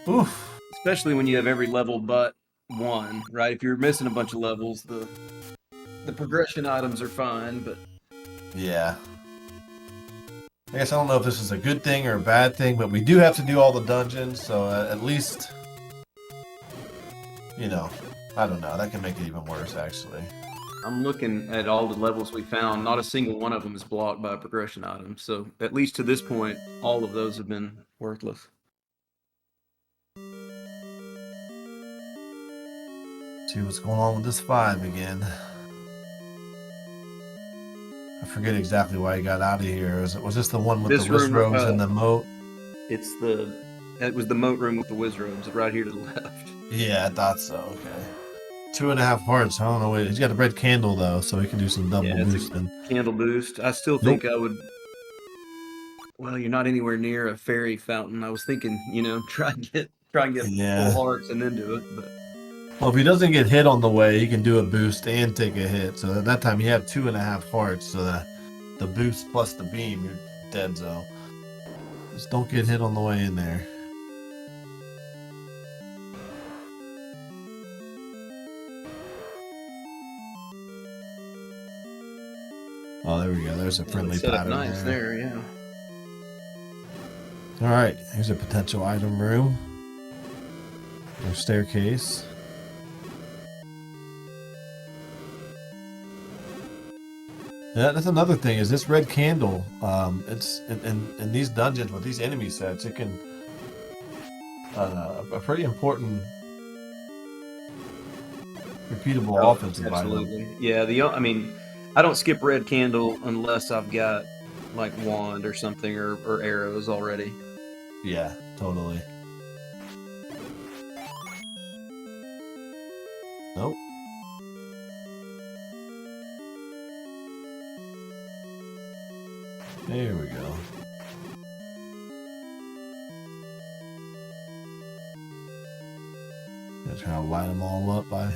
Oof. Especially when you have every level but 1, right? If you're missing a bunch of levels, the progression items are fine, but yeah. I guess I don't know if this is a good thing or a bad thing, but we do have to do all the dungeons, so at least, I don't know. That can make it even worse, actually. I'm looking at all the levels we found. Not a single one of them is blocked by a progression item, so at least to this point, all of those have been worthless. See what's going on with this 5 again. I forget exactly why he got out of here. Was this the one with the wizrobes and the moat? It was the moat room with the wizrobes right here to the left. Yeah, I thought so. Okay. 2.5 hearts. I don't know. He's got a red candle though, so he can do some double boosting. Candle boost. I still think I would. Well, you're not anywhere near a fairy fountain. I was thinking, try and get full hearts and then do it, but. Well, if he doesn't get hit on the way, he can do a boost and take a hit. So at that time, you have 2.5 hearts. So the boost plus the beam, you're dead zone. Just don't get hit on the way in there. Oh, there we go. There's a friendly pattern nice there, yeah. All right, here's a potential item room. Or staircase. Yeah, that's another thing. Is this red candle? It's in these dungeons with these enemy sets, it can a pretty important repeatable offensive Absolutely. item. Yeah, I mean, I don't skip red candle unless I've got like wand or something or arrows already. Yeah, totally. Nope. There we go. Gonna try to line them all up by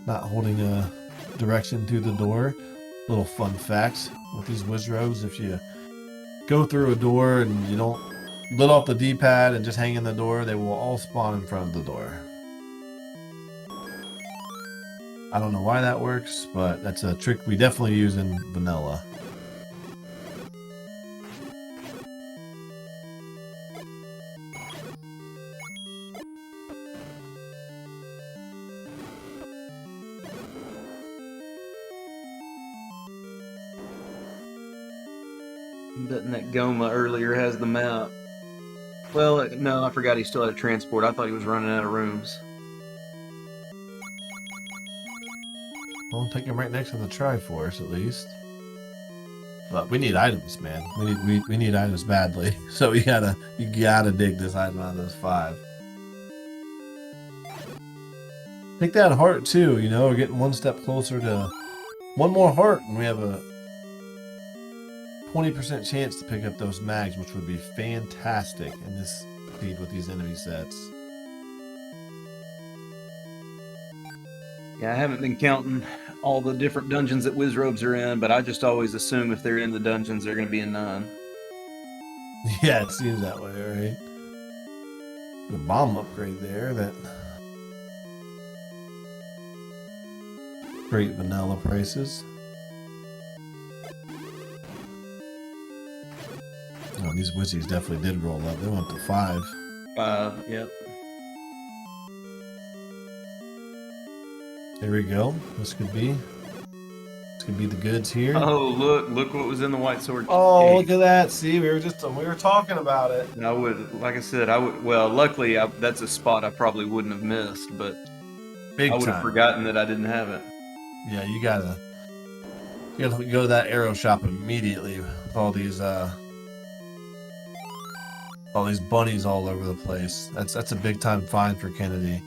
not holding a direction through the door. Little fun fact with these Wizrobes, if you go through a door and you don't lit off the D-pad and just hang in the door, they will all spawn in front of the door. I don't know why that works, but that's a trick we definitely use in vanilla. Betting that Goma earlier has the map. Well, no, I forgot he still had a transport. I thought he was running out of rooms. Well, take him right next to the Triforce at least. But we need items, man. We need items badly. So you gotta dig this item out of those 5. Take that heart too, you know, we're getting one step closer to one more heart and we have a 20% chance to pick up those mags, which would be fantastic in this speed with these enemy sets. Yeah, I haven't been counting all the different dungeons that Wizrobes are in, but I just always assume if they're in the dungeons, they're going to be in none. Yeah, it seems that way, right? The bomb upgrade there, that great vanilla prices. Oh, these Wizzies definitely did roll up. They went up to 5. Yep. There we go. This could be the goods here. Oh, look what was in the white sword. Oh, cave. look at that. See, we were talking about it. I would, like I said, well, luckily that's a spot I probably wouldn't have missed, but Big I would have time. forgotten that I didn't have it. Yeah, you gotta go to that arrow shop immediately with all these bunnies all over the place. That's a big time find for Kennedy.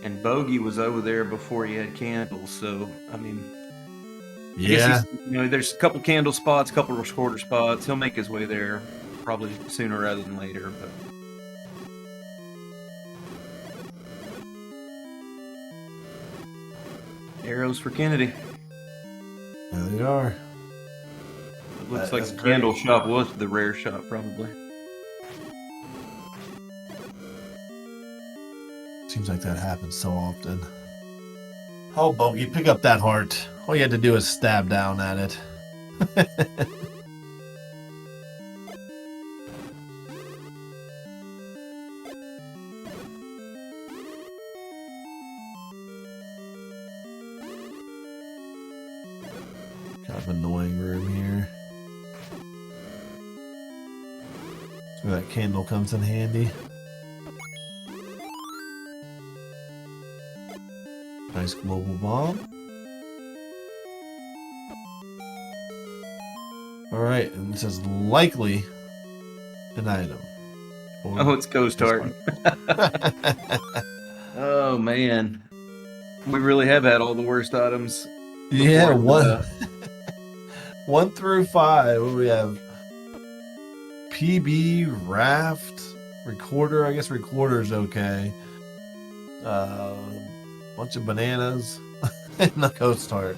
And Bogie was over there before he had candles, so I mean, I Yeah, guess there's a couple candle spots, a couple recorder spots. He'll make his way there probably sooner rather than later. But arrows for Kennedy. there they are. It looks like the That's great. candle shop was the rare shop, probably. Seems like that happens so often. Oh, Bogie, pick up that heart. All you had to do is stab down at it. Kind of annoying room here. That's where that candle comes in handy. Nice global bomb. Alright, and this is likely an item. Oh, it's Ghost Heart. Oh man, we really have had all the worst items. Yeah, before 1 through 5. What do we have? PB, Raft, Recorder. I guess Recorder's okay. Bunch of bananas, and the Ghost Heart.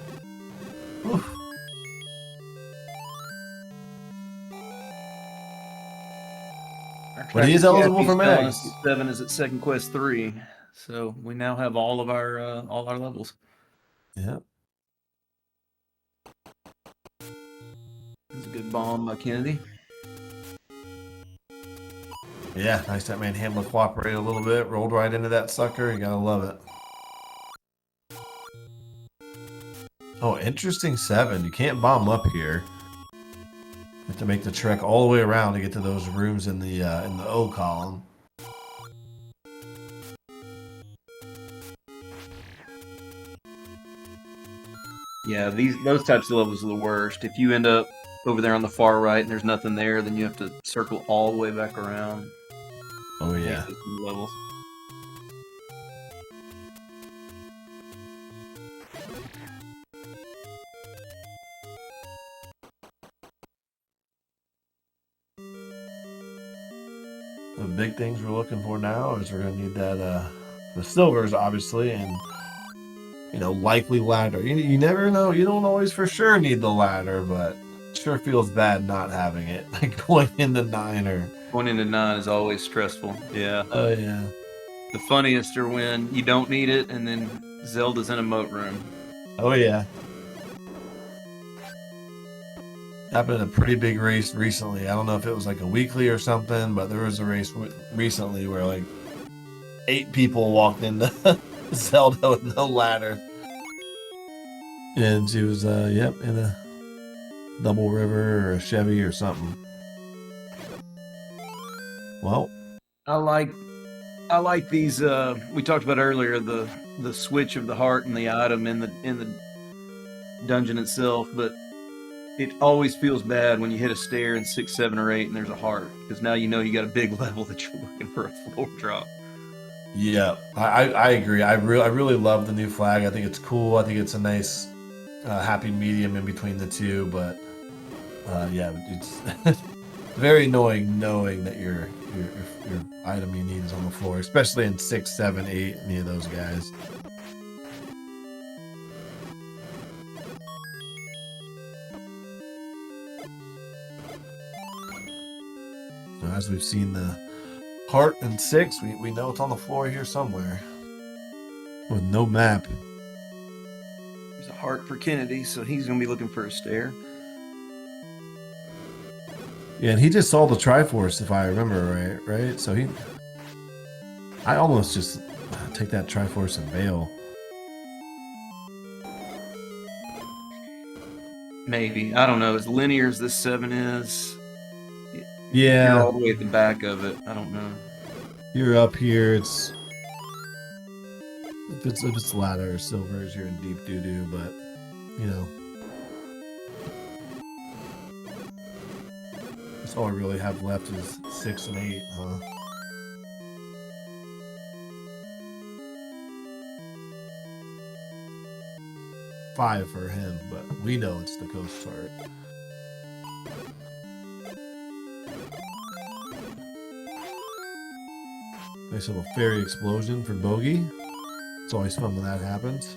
Whew. But he is eligible for mags. 7 is at Second Quest 3, so we now have all our levels. Yeah. That's a good bomb by Kennedy. Yeah, nice that manhandler cooperated a little bit, rolled right into that sucker. You gotta love it. Oh, interesting 7. You can't bomb up here. You have to make the trek all the way around to get to those rooms in the O column. Yeah, those types of levels are the worst. If you end up over there on the far right and there's nothing there, then you have to circle all the way back around. Oh yeah. Levels. The big things we're looking for now is we're gonna need that the silvers obviously, and you know, likely ladder. You never know. You don't always for sure need the ladder, but it sure feels bad not having it. Like going into 9 or Going into 9 is always stressful. Yeah. oh yeah. The funniest are when you don't need it and then Zelda's in a moat room. Oh yeah. Happened in a pretty big race recently. I don't know if it was like a weekly or something, but there was a race recently where like 8 people walked into Zelda with no ladder. And she was, yep, in a double river or a Chevy or something. Well, I like these. We talked about earlier the switch of the heart and the item in the dungeon itself, but it always feels bad when you hit a stair in 6, 7, or 8 and there's a heart, because now you know you got a big level that you're looking for a floor drop. yeah, I agree. I really love the new flag. I think it's cool. I think it's a nice happy medium in between the two, but yeah, it's very annoying knowing that your item you need is on the floor, especially in 6, 7, 8, any of those guys. So as we've seen the heart in 6, we know it's on the floor here somewhere with no map. There's a heart for Kennedy, so he's gonna be looking for a stair. Yeah, and he just saw the Triforce, if I remember right? So I almost just take that Triforce and bail. Maybe, I don't know. As linear as this 7 is, Yeah, you're all the way at the back of it. I don't know. you're up here. It's if it's ladder or silvers, you're in deep doo doo. But you know, that's all I really have left is 6 and 8, huh? Five for him, but we know it's the coast heart. Nice little fairy explosion for Bogie. It's always fun when that happens.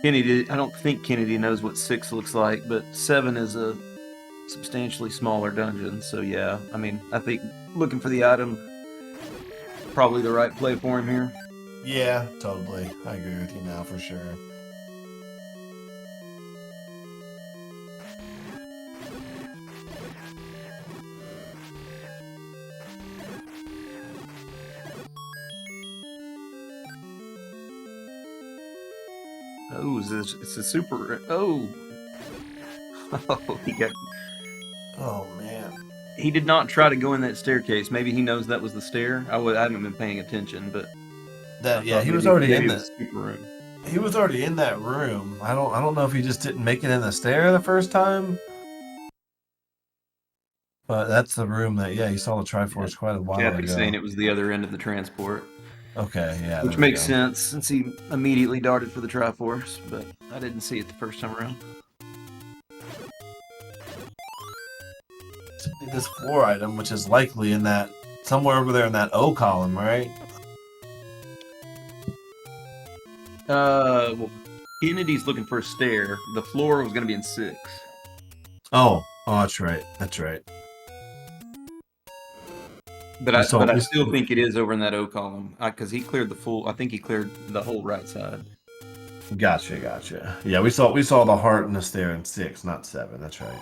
Kennedy, I don't think Kennedy knows what 6 looks like, but 7 is a substantially smaller dungeon. So yeah, I mean, I think looking for the item probably the right play for him here. Yeah, totally. I agree with you now for sure. Oh, it's a super. Oh, oh, he got. Oh man. He did not try to go in that staircase. Maybe he knows that was the stair. I haven't been paying attention, but He was already in the the super room. He was already in that room. I don't know if he just didn't make it in the stair the first time. But that's the room that he saw the Triforce quite a while Kathy's ago. saying it was the other end of the transport. Okay, yeah. Which makes sense since he immediately darted for the Triforce, but I didn't see it the first time around. This floor item, which is likely in that somewhere over there in that O column, right? Well, Kennedy's looking for a stair. The floor was going to be in 6. Oh, that's right. That's right. But I still think it is over in that O column because he cleared the full. I think he cleared the whole right side. Gotcha. Yeah, we saw the heart in the stair in 6, not 7. That's right.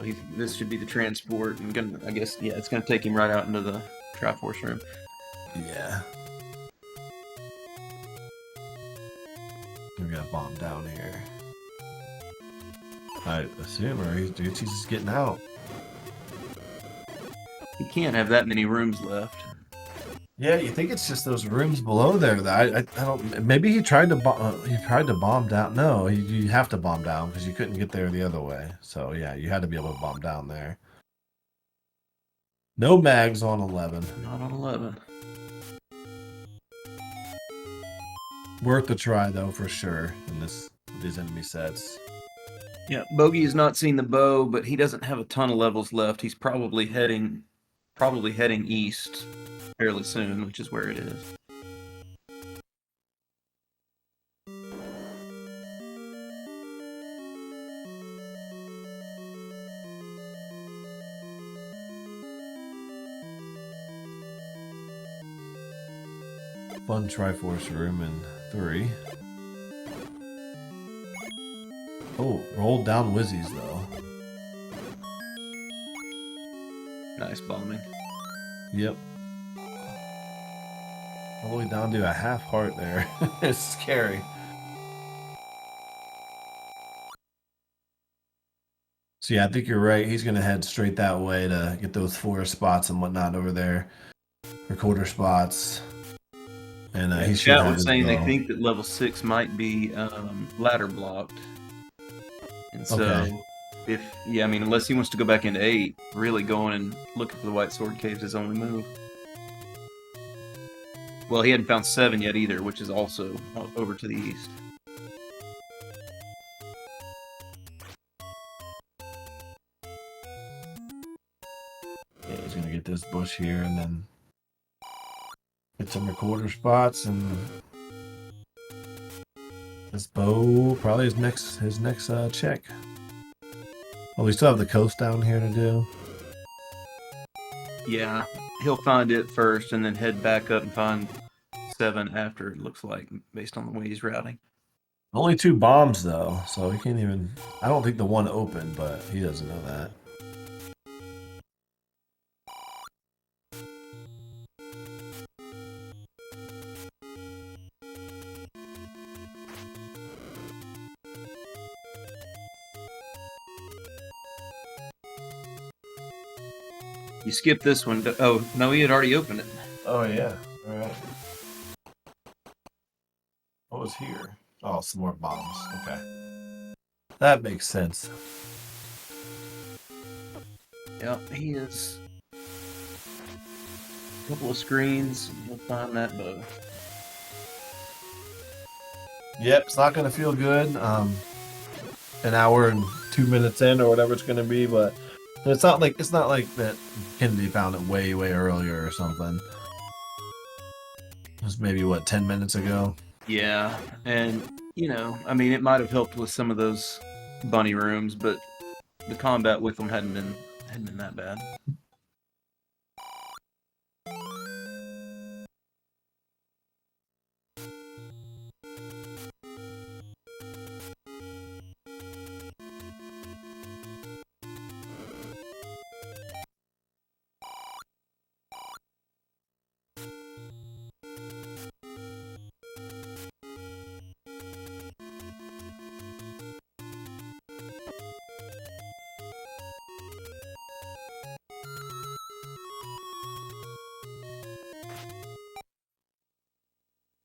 So this should be the transport. I guess, yeah, it's gonna take him right out into the Triforce room. Yeah. We got a bomb down here. I assume, or he's just getting out. He can't have that many rooms left. Yeah, you think it's just those rooms below there that I don't. Maybe he tried to bomb down. No, you have to bomb down because you couldn't get there the other way. So yeah, you had to be able to bomb down there. No mags on 11. Not on 11. Worth a try though for sure in these enemy sets. Yeah, Bogie has not seen the bow, but he doesn't have a ton of levels left. He's probably heading east fairly soon, which is where it is. Fun Triforce room in 3. Oh, rolled down Wizzies though. Nice bombing. Yep. All the way down to a half heart there. It's scary. So yeah, I think you're right. He's gonna head straight that way to get those forest spots and whatnot over there. Recorder spots. And he should Chat have was his saying they bow. think that level 6 might be ladder blocked. And so, Okay. unless he wants to go back into 8, really going and looking for the White Sword Cave is his only move. Well, he hadn't found 7 yet either, which is also over to the east. Yeah, he's gonna get this bush here and then get some recorder spots and this bow probably his next check. Oh, we still have the coast down here to do. Yeah, he'll find it first and then head back up and find 7 after, it looks like, based on the way he's routing. Only 2 bombs though, so he can't even. I don't think the one opened, but he doesn't know that. You skip this one. Oh, no, he had already opened it. Oh yeah. All right. What was here? Oh, some more bombs. Okay. That makes sense. Yep, he is. A couple of screens, we'll find that bow. Yep, it's not gonna feel good. An hour and 2 minutes in or whatever it's gonna be, but it's not like that Kennedy found it way earlier or something. It was maybe 10 minutes ago. Yeah, and it might have helped with some of those bunny rooms, but the combat with them hadn't been that bad.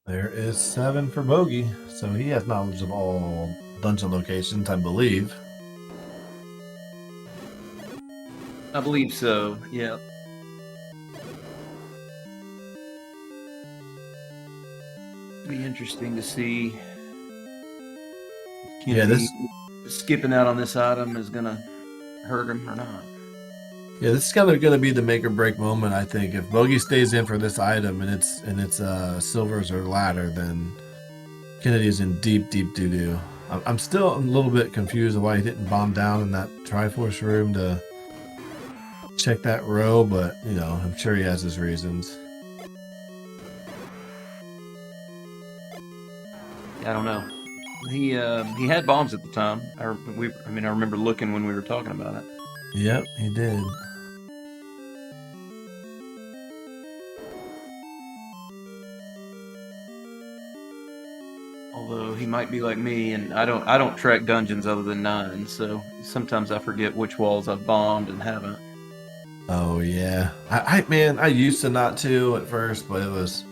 There is 7 for Bogie, so he has knowledge of all dungeon locations, I believe. I believe so, yeah. Be interesting to see. Yeah, this skipping out on this item is gonna hurt him or not. Yeah, this is kind of going to be the make or break moment, I think. If Bogie stays in for this item and it's silvers or ladder, then Kennedy is in deep doo-doo. I'm still a little bit confused of why he didn't bomb down in that Triforce room to check that row, but I'm sure he has his reasons. I don't know. He had bombs at the time. I remember looking when we were talking about it. Yep, he did. Although he might be like me, and I don't track dungeons other than 9, so sometimes I forget which walls I've bombed and haven't. Oh yeah, man, I used to not to at first, but it was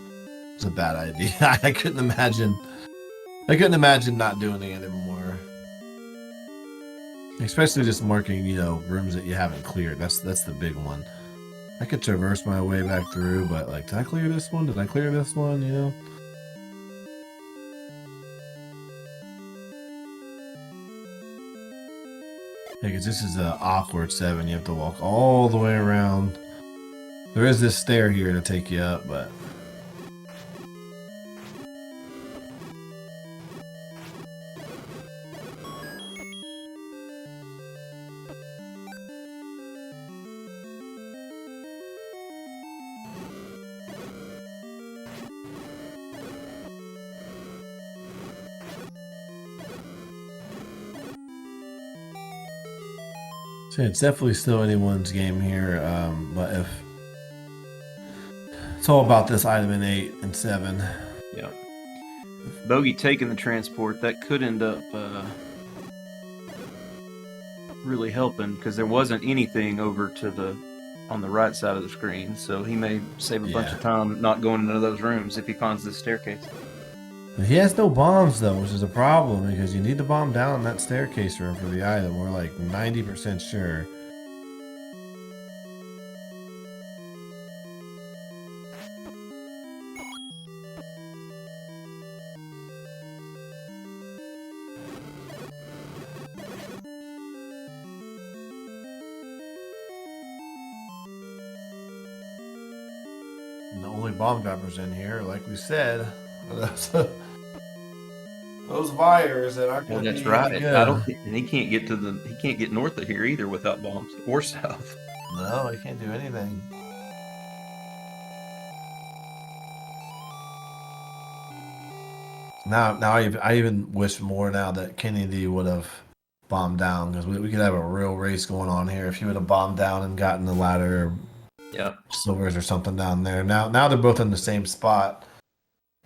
a bad idea. I couldn't imagine. I couldn't imagine not doing it anymore. Especially just marking, rooms that you haven't cleared. That's the big one. I could traverse my way back through, but like, did I clear this one? Did I clear this one? Yeah, because this is an awkward 7. You have to walk all the way around. There is this stair here to take you up, but... So it's definitely still anyone's game here, but if... It's all about this item in 8 and 7. Yeah. Bogie taking the transport, that could end up really helping, because there wasn't anything over to on the right side of the screen, so he may save a bunch of time not going into those rooms if he finds this staircase. He has no bombs though, which is a problem because you need to bomb down that staircase room for the item. We're like 90% sure. And the only bomb droppers in here, like we said, those wires that aren't going to be right. good. I don't, and he can't get north of here either without bombs, or south. No, he can't do anything. Now I even wish more now that Kennedy would have bombed down, because we could have a real race going on here if he would have bombed down and gotten the ladder, silvers or something down there. Now they're both in the same spot,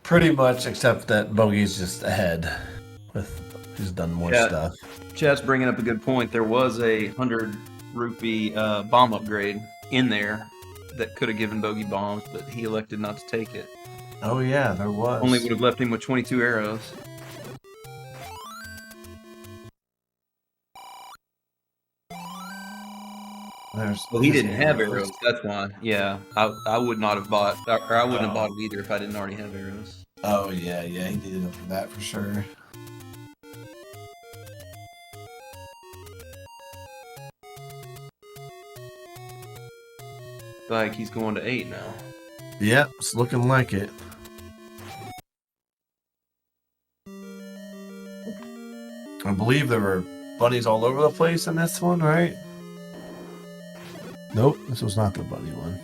pretty much, except that Bogey's just ahead. He's done more stuff. Chad's bringing up a good point. There was a 100 rupee bomb upgrade in there that could have given Bogie bombs, but he elected not to take it. Oh yeah, there was. Only would have left him with 22 arrows. Well, he didn't have arrows. That's why. Yeah, I would not have bought, or I wouldn't have bought it either if I didn't already have arrows. Oh yeah, he needed them for that for sure. Like he's going to 8 now. Yep, it's looking like it. I believe there were bunnies all over the place in this one, right? Nope, this was not the bunny one.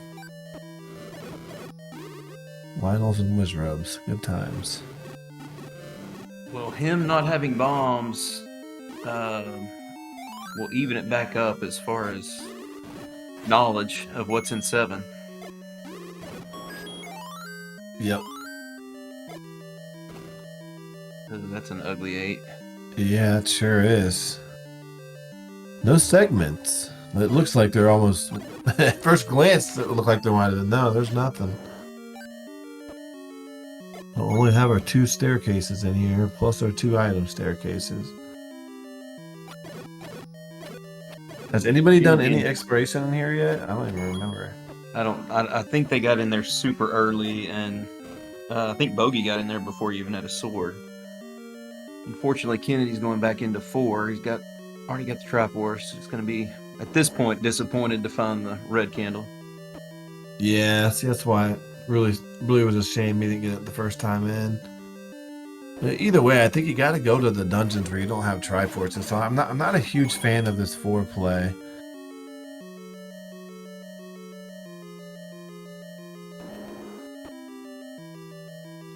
Lionels and Wizrobes, good times. Well, him not having bombs will even it back up as far as knowledge of what's in 7. Yep. That's an ugly 8. Yeah, it sure is. No segments. It looks like they're almost... At first glance, it looked like there might have been. No, there's nothing. We'll only have our 2 staircases in here, plus our 2 item staircases. Has anybody done any exploration in here yet? I don't even remember. I think they got in there super early, and I think Bogie got in there before he even had a sword. Unfortunately, Kennedy's going back into 4. He's already got the Triforce. It's going to be, at this point, disappointed to find the red candle. Yeah, see, that's why it really was a shame he didn't get it the first time in. But either way, I think you got to go to the dungeons where you don't have Triforces. So I'm not a huge fan of this 4 play.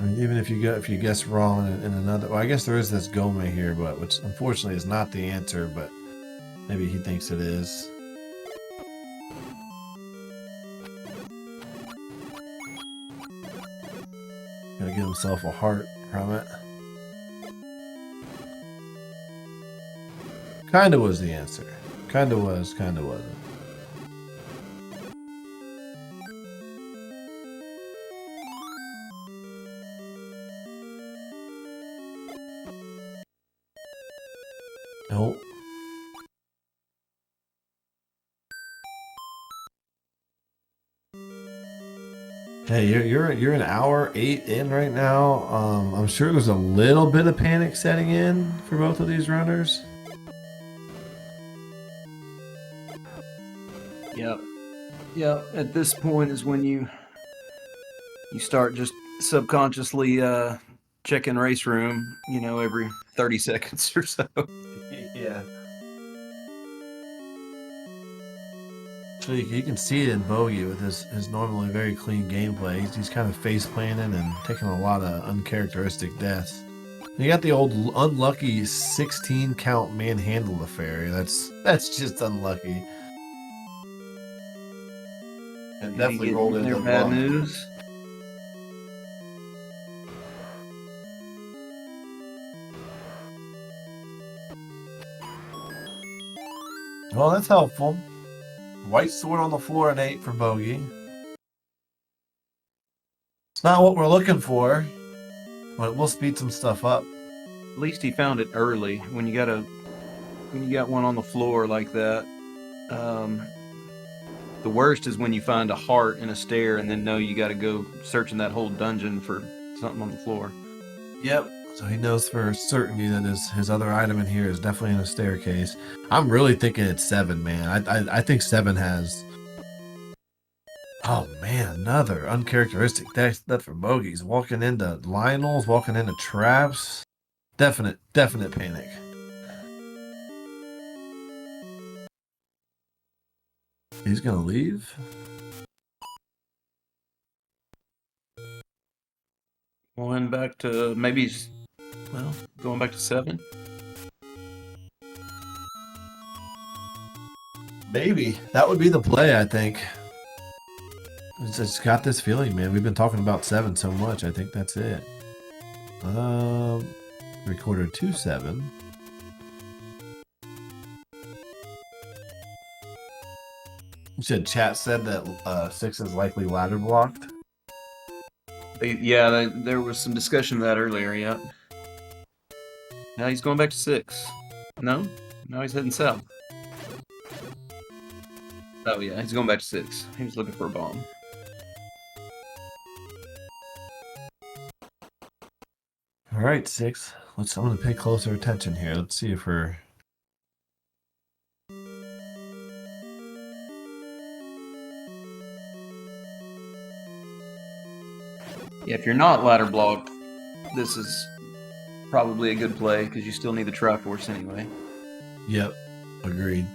I mean, even if you guess wrong in another, well, I guess there is this Gome here, but which unfortunately is not the answer, but maybe he thinks it is. Gonna give himself a heart from it. Kinda was the answer. Kinda was, kinda wasn't. Nope. Hey, you're an hour 8 in right now. I'm sure there's a little bit of panic setting in for both of these runners. Yep. Yep. At this point is when you start just subconsciously checking race room, you know, every 30 seconds or so. Yeah. So you can see it in Bogie with his normally very clean gameplay. He's kind of face planting and taking a lot of uncharacteristic deaths. You got the old unlucky 16 count manhandle affair. That's just unlucky. And definitely rolled into their bad news. Well, that's helpful. White sword on the floor and 8 for Bogie. It's not what we're looking for, but we'll speed some stuff up. At least he found it early. When you got one on the floor like that, the worst is when you find a heart in a stair and then know you got to go searching that whole dungeon for something on the floor. Yep. So he knows for certainty that his other item in here is definitely in a staircase. I'm really thinking it's 7, man. I think 7 has. Oh man, another uncharacteristic death for Bogies. Walking into Lionels, walking into traps. Definite panic. He's gonna leave. Going back to going back to 7. Maybe that would be the play. I think. It's got this feeling, man. We've been talking about 7 so much. I think that's it. Recorder 2-7. You said chat said that 6 is likely ladder blocked. There was some discussion of that earlier. Yeah. Now he's going back to 6. No, now he's heading south. Oh yeah, he's going back to 6. He was looking for a bomb. All right, 6. I'm gonna pay closer attention here. Let's see if we're. Yeah, if you're not ladder blocked, this is probably a good play because you still need the Triforce anyway. Yep, agreed.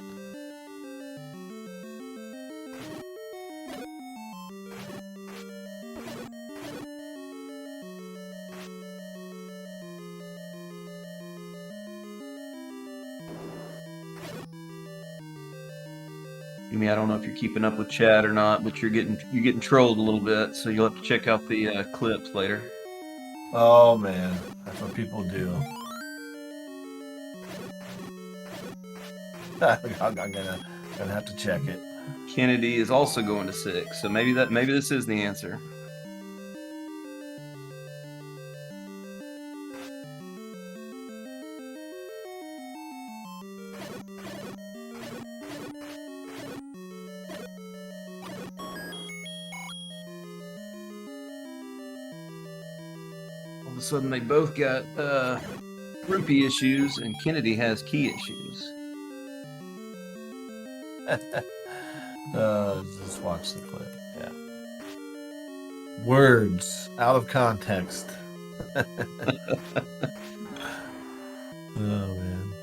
I mean, I don't know if you're keeping up with chat or not, but you're getting trolled a little bit, so you'll have to check out the clips later. Oh man, that's what people do. I'm gonna have to check it. Kennedy is also going to 6, so maybe this is the answer. All of a sudden, they both got rupee issues, and Kennedy has key issues. Just watch the clip. Yeah. Words out of context. Oh man.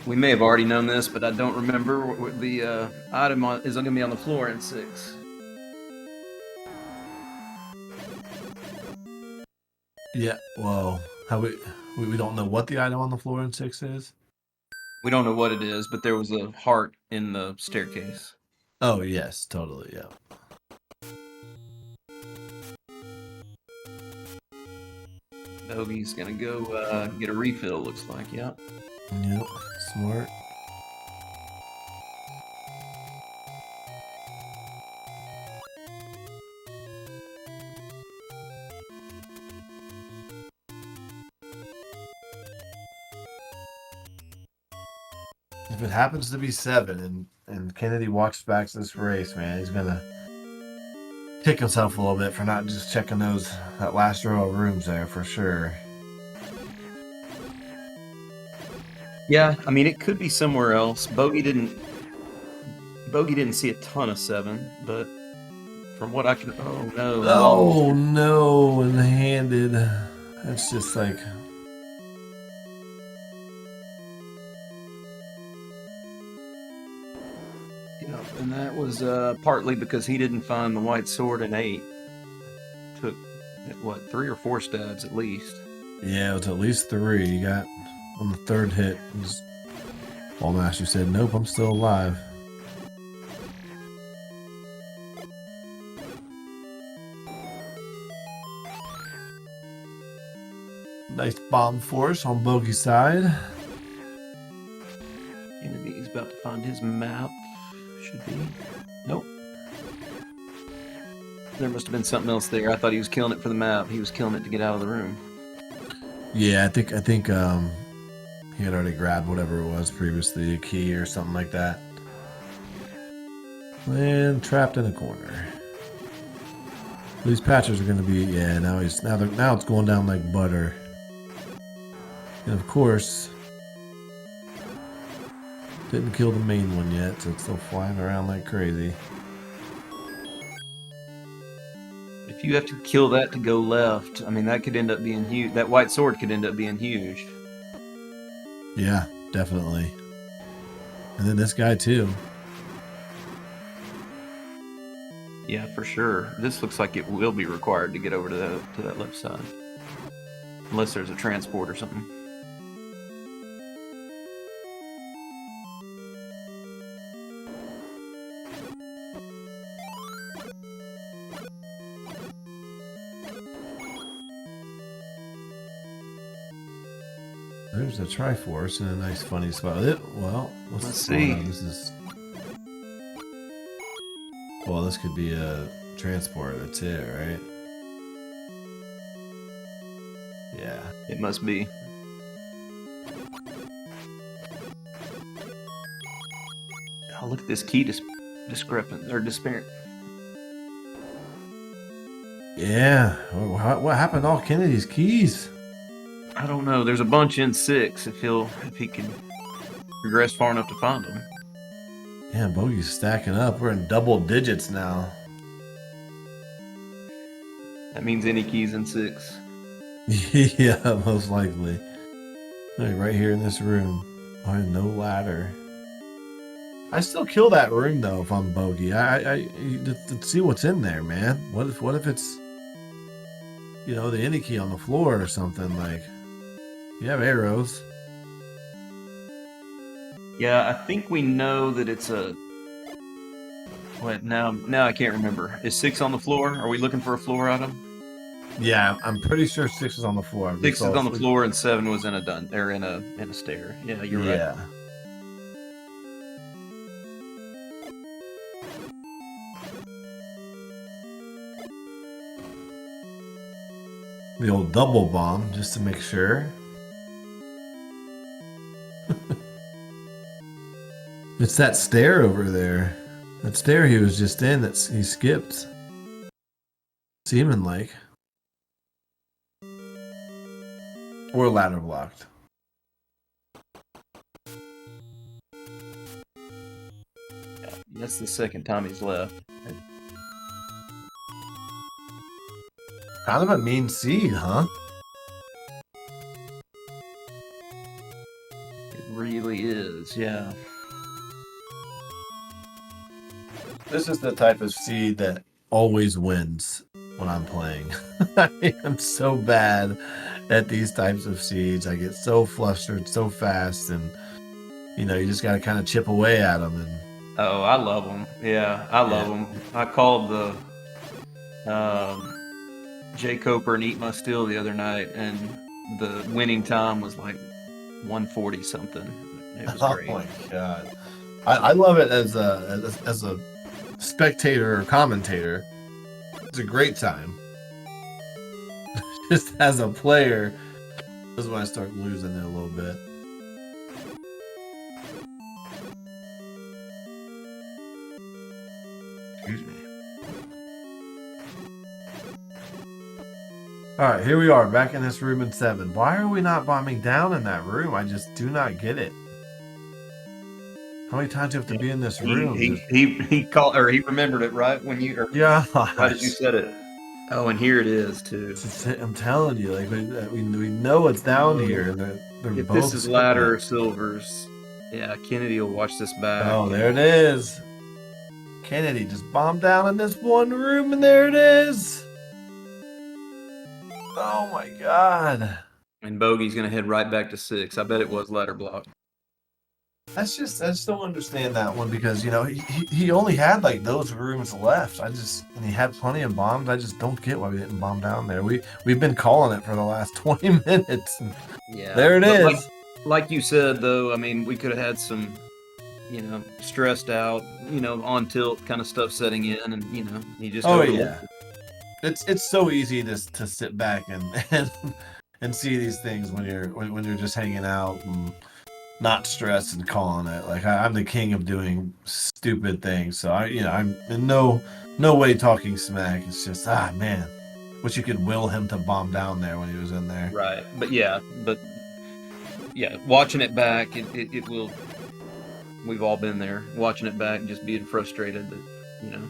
We may have already known this, but I don't remember what the item is going to be on the floor in 6. Yeah. Well, how we don't know what the item on the floor in 6 is. We don't know what it is, but there was a heart in the staircase. Oh yes, totally. Yeah. Bogey's gonna go get a refill, looks like. Yep. Yep, smart. If it happens to be 7 and Kennedy walks back to this race, man, he's gonna kick himself a little bit for not just checking that last row of rooms there for sure. Yeah, I mean, it could be somewhere else. Bogey didn't see a ton of 7, but from what I can, oh no, Oh no, and handed. That's just like. Yeah, and that was partly because he didn't find the white sword in 8. Took what, 3 or 4 stabs at least. Yeah, it was at least 3. You got on the 3rd hit. Ballmaster said, "Nope, I'm still alive." Nice bomb force on Bogey's side. Kennedy's about to find his map. Should be. Nope. There must have been something else there. I thought he was killing it for the map. He was killing it to get out of the room. Yeah, I think he had already grabbed whatever it was previously, a key or something like that. And trapped in a corner. These patches are going to be, yeah. Now it's going down like butter. And of course, didn't kill the main one yet, so it's still flying around like crazy. If you have to kill that to go left, I mean, that could end up being huge. That white sword could end up being huge. Yeah, definitely. And then this guy too. Yeah, for sure. This looks like it will be required to get over to that left side, unless there's a transport or something. There's a Triforce in a nice funny spot. Well, let's see. Well, this could be a transport. That's it, right? Yeah. It must be. Oh, look at this key discrepant or disparate. Yeah. What happened to all Kennedy's keys? I don't know. There's a bunch in 6 if he can progress far enough to find them. Yeah, Bogey's stacking up. We're in double digits now. That means any keys in 6. Yeah, most likely. Right here in this room. No ladder. I still kill that room though if I'm Bogey. I to see what's in there, man. What if it's, you know, the any key on the floor or something? Like, you have arrows. Yeah, I think we know that it's a. What now? Now I can't remember. Is 6 on the floor? Are we looking for a floor item? Yeah, I'm pretty sure 6 is on the floor. 6 is on the floor and 7 was in a stair. Yeah, you're right. Yeah. The old double bomb just to make sure. It's that stair over there. That stair he was just in that he skipped. Seeming like. Or ladder blocked. Yeah, that's the second time he's left. Kind of a mean seed, huh? It really is, yeah. This is the type of seed that always wins when I'm playing. I'm so bad at these types of seeds. I get so flustered so fast, and you know, you just got to kind of chip away at them. And oh, I love them. Yeah, I love them. I called the J. Coper and Eat My Steel the other night, and the winning time was like 140 something. It was Oh great. my god, I love it as a spectator or commentator. It's a great time. Just as a player, this is when I start losing it a little bit. Excuse me. Alright, here we are, back in this room in 7. Why are we not bombing down in that room? I just do not get it. How many times do you have to be in this room? He called, or he remembered it right when you, Yeah, right as you said it. Oh, and here it is too. I'm telling you, like we know it's down here, and they're If both. this is ladder or silvers, yeah, Kennedy will watch this back. Oh, there it is. Kennedy just bombed down in this one room, and there it is. Oh my god. And Bogey's gonna head right back to 6. I bet it was ladder block. I just don't understand that one, because you know he only had like those rooms left. And he had plenty of bombs. I just don't get why we didn't bomb down there. We've been calling it for the last 20 minutes. Yeah, there it is. Like you said, though, I mean, we could have had some, you know, stressed out, you know, on tilt kind of stuff setting in, and you know, he just It's so easy to sit back and see these things when you're just hanging out and not stressed and calling it. Like I'm the king of doing stupid things, so I'm in no way talking smack. It's just man, wish you could will him to bomb down there when he was in there. Right, but yeah, watching it back, it will. We've all been there, watching it back, and just being frustrated that, you know.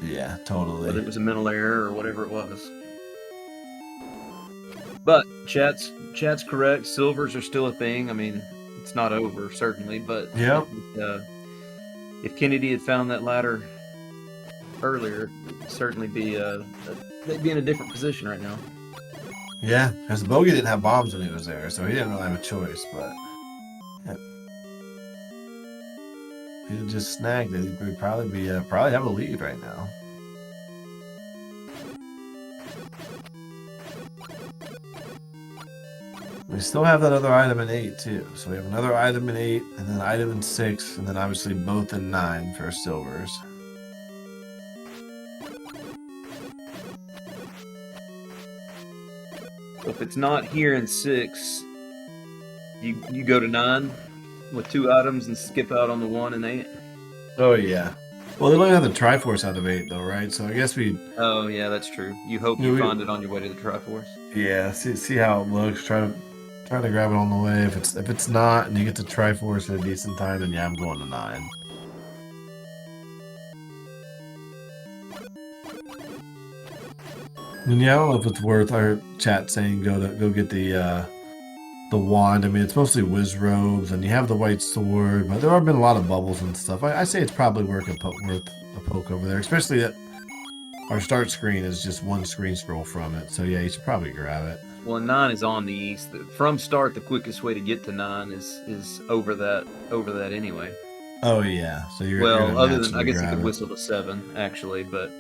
Yeah, totally. Whether it was a mental error or whatever it was. But chat's correct. Silvers are still a thing. I mean, it's not over, certainly, but yeah. If Kennedy had found that ladder earlier, it'd certainly be they'd be in a different position right now. Yeah, because Bogie didn't have bombs when he was there, so he didn't really have a choice. But yeah. If he had just snagged it, he'd probably have a lead right now. We still have that other item in 8 too. So we have another item in 8, and then an item in 6, and then obviously both in 9 for silvers. If it's not here in 6, you go to 9 with 2 items and skip out on the 1 and 8. Oh yeah. Well, they don't have the Triforce out of 8 though, right? So I guess we. Oh yeah, that's true. You hope you find it on your way to the Triforce. Yeah. See how it looks. Try to grab it on the way. If it's not, and you get to Triforce at a decent time, then yeah, I'm going to 9. And yeah, I don't know if it's worth our chat saying go get the wand. I mean, it's mostly whiz robes, and you have the white sword, but there have been a lot of bubbles and stuff. I say it's probably worth a poke over there, especially that our start screen is just one screen scroll from it. So yeah, you should probably grab it. Well, 9 is on the east. From start, the quickest way to get to 9 is over that anyway. Oh yeah, so you're other than I guess you could whistle to 7 actually, but.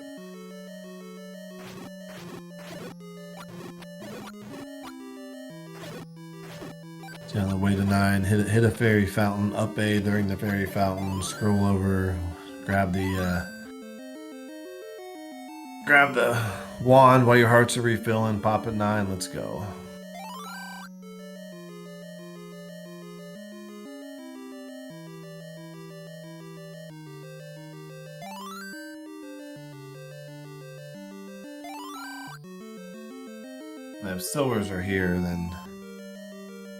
So on the way to 9, hit a fairy fountain, up A during the fairy fountain, scroll over, grab the wand while your hearts are refilling, pop at 9, let's go. And if silvers are here, then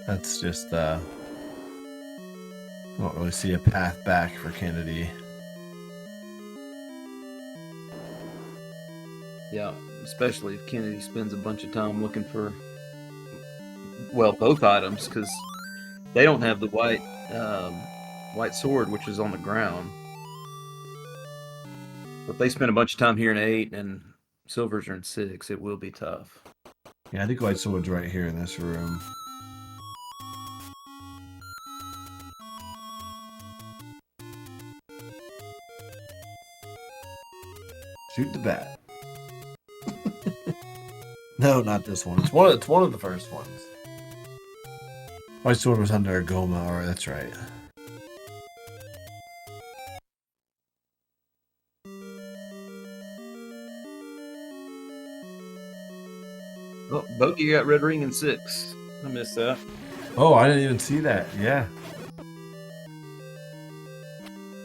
that's just I don't really see a path back for Kennedy. Yeah, especially if Kennedy spends a bunch of time looking for, well, both items, because they don't have the white sword, which is on the ground. But if they spend a bunch of time here in 8 and silvers are in 6, it will be tough. Yeah, I think white sword's right here in this room. Shoot the bat. No, not this one. It's one of the first ones. White sword was under a Goma. All right, that's right. Oh, Bogie got red ring in 6. I missed that. Oh, I didn't even see that. Yeah.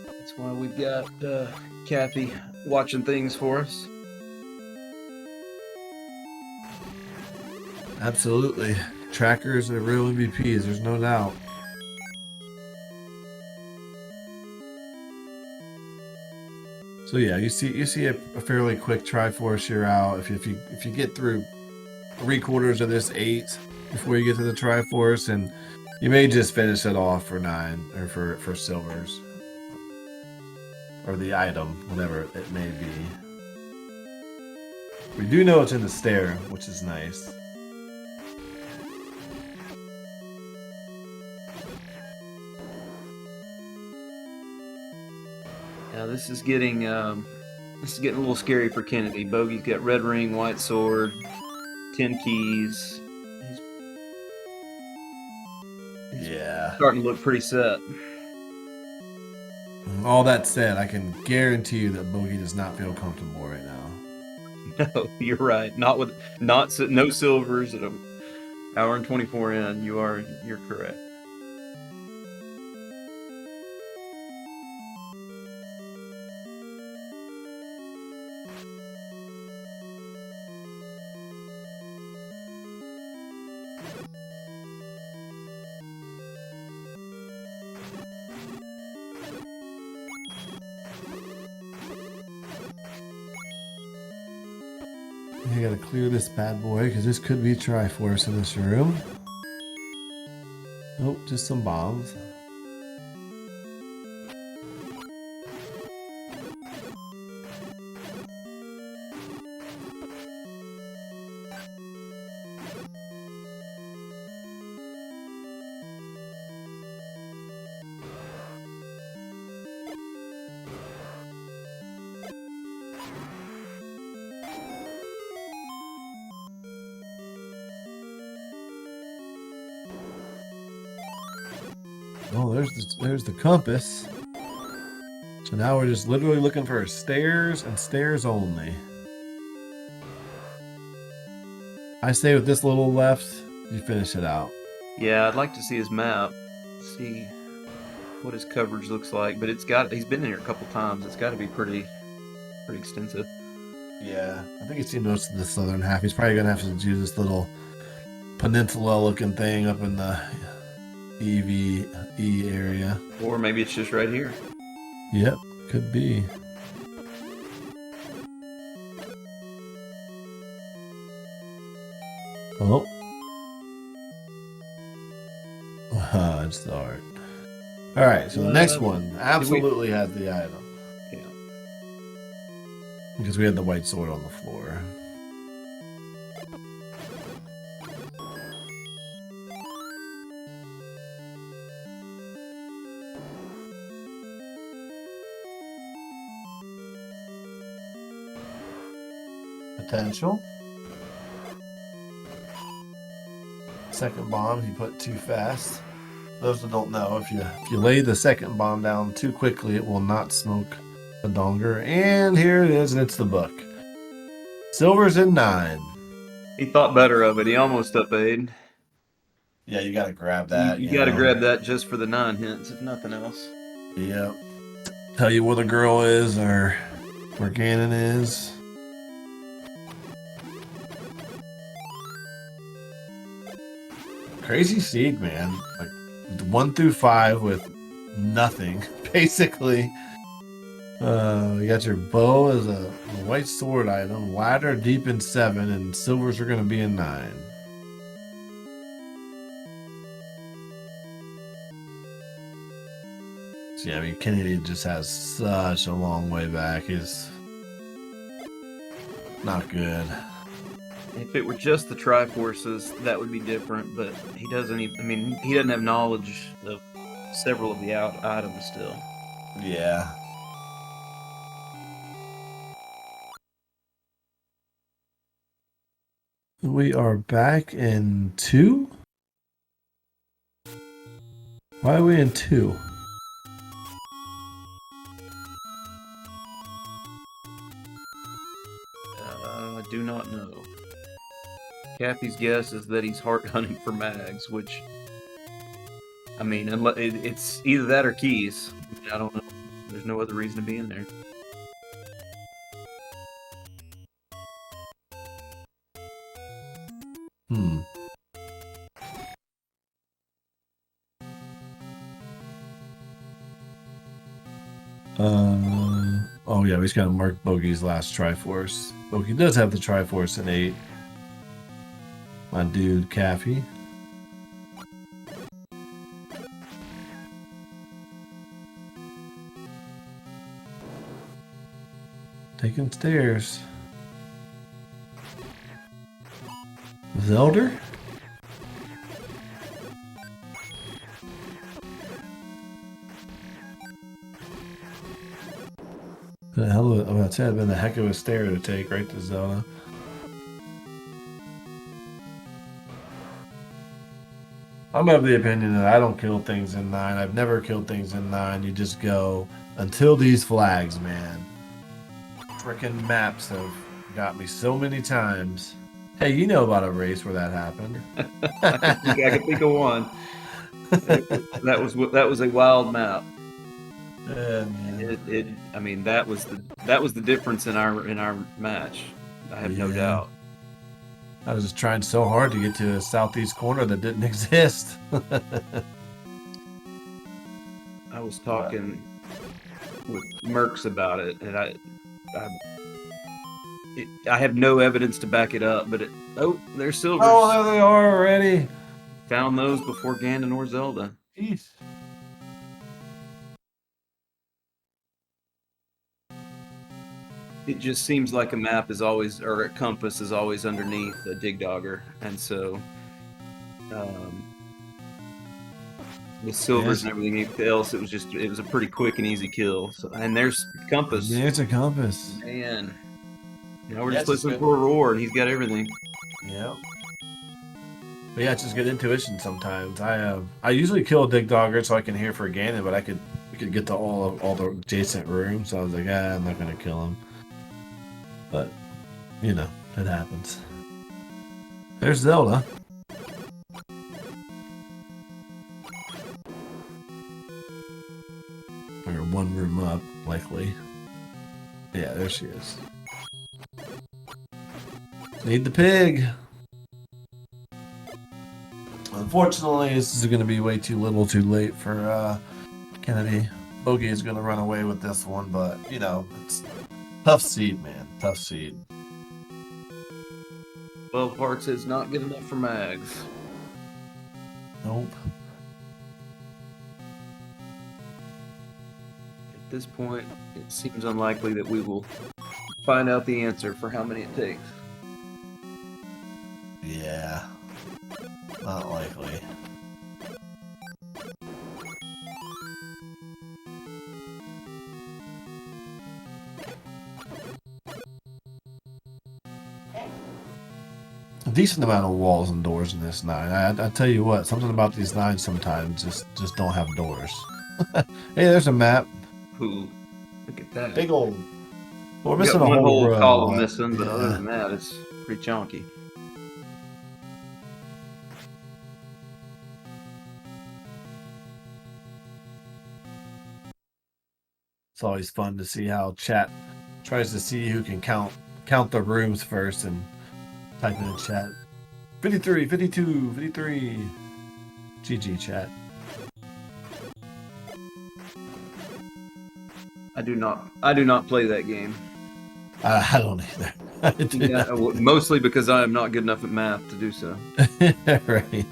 That's why we've got Kathy watching things for us. Absolutely. Trackers are real MVPs, there's no doubt. So yeah, you see a fairly quick Triforce, you're out. If you get through 3/4 of this 8 before you get to the Triforce, and you may just finish it off for 9 or for silvers. Or the item, whatever it may be. We do know it's in the stair, which is nice. Now this is getting a little scary for Kennedy. Bogey's got red ring, white sword, 10 keys. He's starting to look pretty set. All that said, I can guarantee you that Bogie does not feel comfortable right now. No, you're right. No silvers at an hour and 24 in. You're correct. You gotta clear this bad boy, because this could be Triforce in this room. Nope, just some bombs. Oh, there's the compass. So now we're just literally looking for stairs and stairs only. I say with this little left, you finish it out. Yeah, I'd like to see his map, see what his coverage looks like. But he's been in here a couple times. It's got to be pretty extensive. Yeah, I think he's seen most of the southern half. He's probably gonna have to do this little peninsula-looking thing up in the EVE area. Or maybe it's just right here. Yep, could be. Oh. It's the art. Alright, so the next one absolutely has the item. Yeah. Because we had the white sword on the floor. Potential. Second bomb he put too fast. Those that don't know, if you lay the second bomb down too quickly, it will not smoke the donger. And here it is, and it's the book. Silver's in 9. He thought better of it. He almost up-A'd. Yeah, you gotta grab that. You gotta grab that just for the 9 hints, if nothing else. Yep. Tell you where the girl is or where Ganon is. Crazy seed, man. Like 1 through 5 with nothing, basically. You got your bow as a white sword item, ladder deep in 7, and silvers are going to be in 9. So yeah, I mean, Kennedy just has such a long way back. He's not good. If it were just the Triforces, that would be different, but he doesn't have knowledge of several of the items still. Yeah. We are back in 2. Why are we in 2? I do not know. Cappy's guess is that he's heart hunting for mags, which, I mean, it's either that or keys. I don't know. There's no other reason to be in there. Oh yeah, we just gotta mark Bogey's last Triforce. Bogie does have the Triforce in 8. My dude, Caffey. Taking stairs. Zelda? The hell of a, that's been a heck of a stair to take right to Zelda. I'm of the opinion that I don't kill things in 9. I've never killed things in 9. You just go until these flags, man. Frickin' maps have got me so many times. Hey, you know about a race where that happened. I can think of one. That was a wild map. Yeah, man. I mean, that was the difference in our match. I have no doubt. I was just trying so hard to get to a southeast corner that didn't exist. I was talking with Mercs about it, and I have no evidence to back it up, but they're silvers. Oh, there they are already. Found those before Ganon or Zelda. Jeez. It just seems like a map is always, or a compass is always underneath a dig dogger, and so with silvers and everything else, it was a pretty quick and easy kill. So, and there's compass. There's a compass. Man, now we're just listening for a roar, and he's got everything. Yeah. But yeah, it's just good intuition sometimes. I usually kill a dig dogger so I can hear for Ganon, but we could get to all the adjacent rooms. So I was like, I'm not gonna kill him. But you know, it happens. There's Zelda. Or one room up, likely. Yeah, there she is. Need the pig. Unfortunately, this is going to be way too little too late for Kennedy. Bogie is going to run away with this one, but, you know, it's tough seed, man. Tough seed. 12 hearts is not good enough for mags. Nope. At this point, it seems unlikely that we will find out the answer for how many it takes. Yeah. Not likely. A decent amount of walls and doors in this 9. I tell you what, something about these 9s sometimes just don't have doors. Hey, there's a map. Ooh, look at that. Big old. Well, we're We missing got a one whole whole row. column missing, but other than that, it's pretty chunky. It's always fun to see how chat tries to see who can count the rooms first and type in chat. 53, 52, 53. GG chat. I do not play that game. I don't either. Mostly because I am not good enough at math to do so. Right.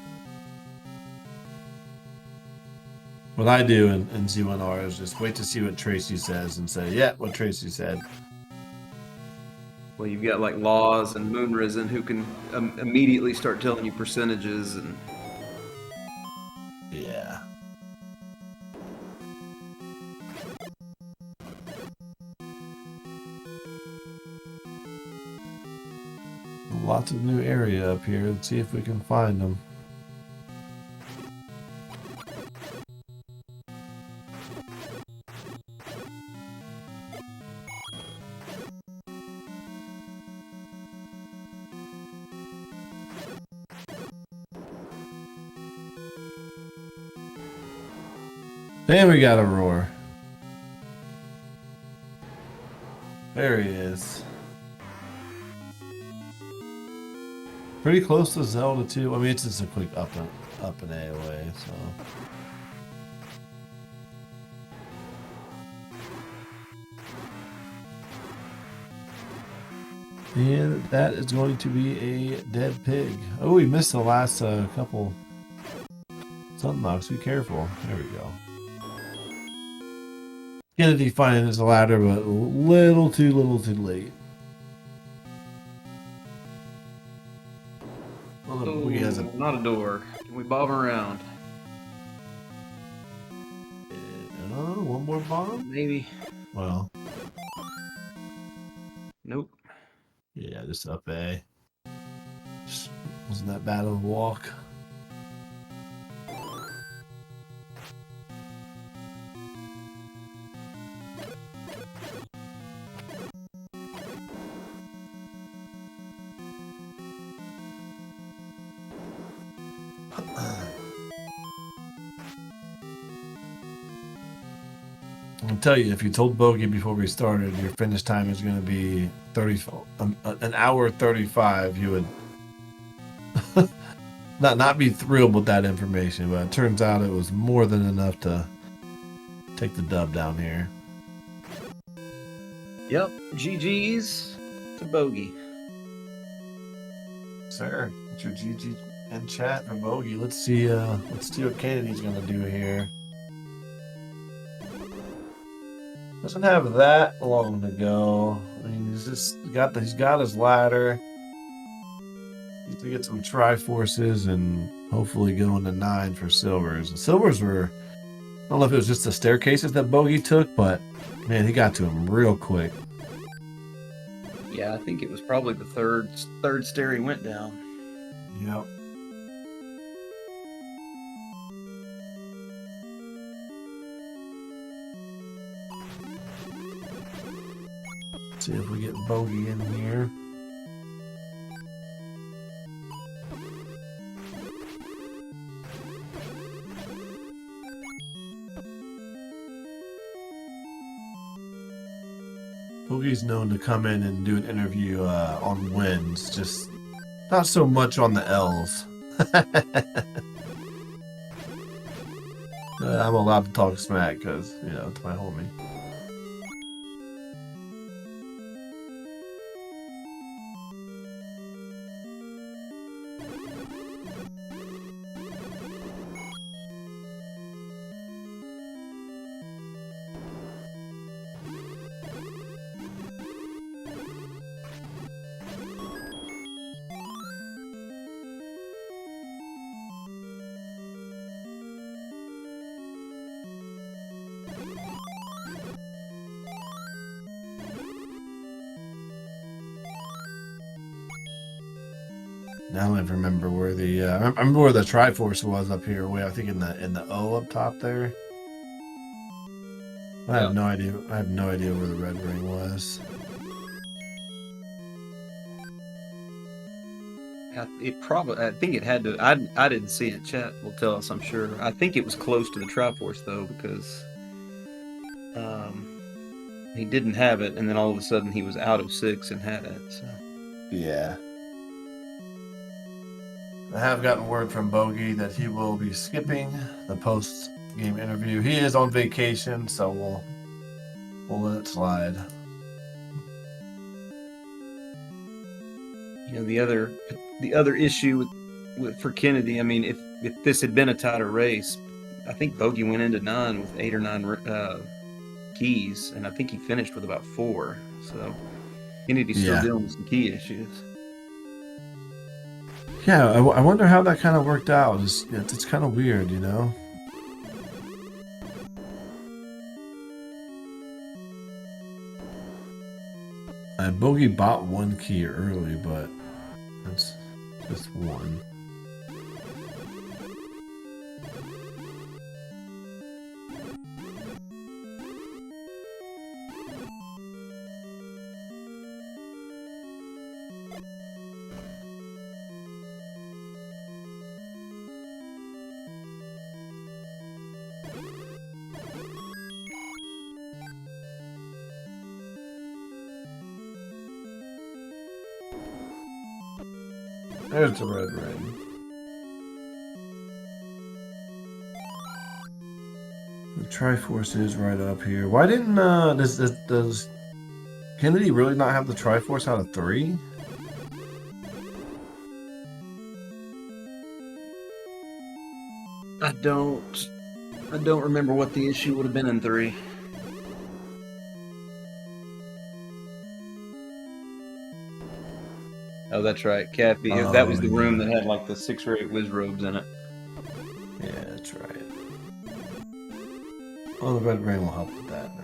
What I do in Z1R is just wait to see what Tracy says and say, yeah, what Tracy said. Well, you've got like Laws and Moonrisen who can immediately start telling you percentages and. Yeah. Lots of new area up here. Let's see if we can find them. And we got a roar. There he is. Pretty close to Zelda too. I mean, it's just a quick up and A away. So. And that is going to be a dead pig. Oh, we missed the last couple sunlocks. Be careful. There we go. Kennedy finding his ladder, but a little too late. Oh, he has not a door. Can we bob around? One more bomb? Maybe. Well. Nope. Yeah, just up A. Just wasn't that bad of a walk. I'll tell you, if you told Bogie before we started your finish time is going to be an hour 35, you would not be thrilled with that information. But it turns out it was more than enough to take the dub down here. Yep, GG's to Bogie. Sir, it's your GG in chat for Bogie. Let's see what Kennedy's going to do here. Doesn't have that long to go. I mean, he's got his ladder. Needs to get some Triforces and hopefully go into 9 for silvers. The silvers were, I don't know if it was just the staircases that Bogie took, but man, he got to them real quick. Yeah, I think it was probably the third stair he went down. Yep. See if we get Bogie in here. Bogie's known to come in and do an interview on wins, just not so much on the L's. I'm allowed to talk smack because, it's my homie. I don't even remember where the I remember where the Triforce was up here, I think in the O up top there. I have no idea. I have no idea where the red ring was. I think it had to. I didn't see it. Chat will tell us, I'm sure. I think it was close to the Triforce though, because he didn't have it, and then all of a sudden he was out of 6 and had it. So. Yeah. I have gotten word from Bogie that he will be skipping the post-game interview. He is on vacation, so we'll let it slide. The other issue for Kennedy, I mean, if this had been a tighter race, I think Bogie went into 9 with 8 or 9 keys, and I think he finished with about 4. So Kennedy's still dealing with some key issues. Yeah, I wonder how that kind of worked out. It's kind of weird, Bogie bought 1 key early, but that's just 1. There's the red ring. The Triforce is right up here. Why didn't does Kennedy really not have the Triforce out of 3? I don't remember what the issue would have been in 3. Oh, that's right, Cappy. That was the room that had like the 6 or 8 whiz robes in it. Yeah, that's right. Well, the red ring will help with that now.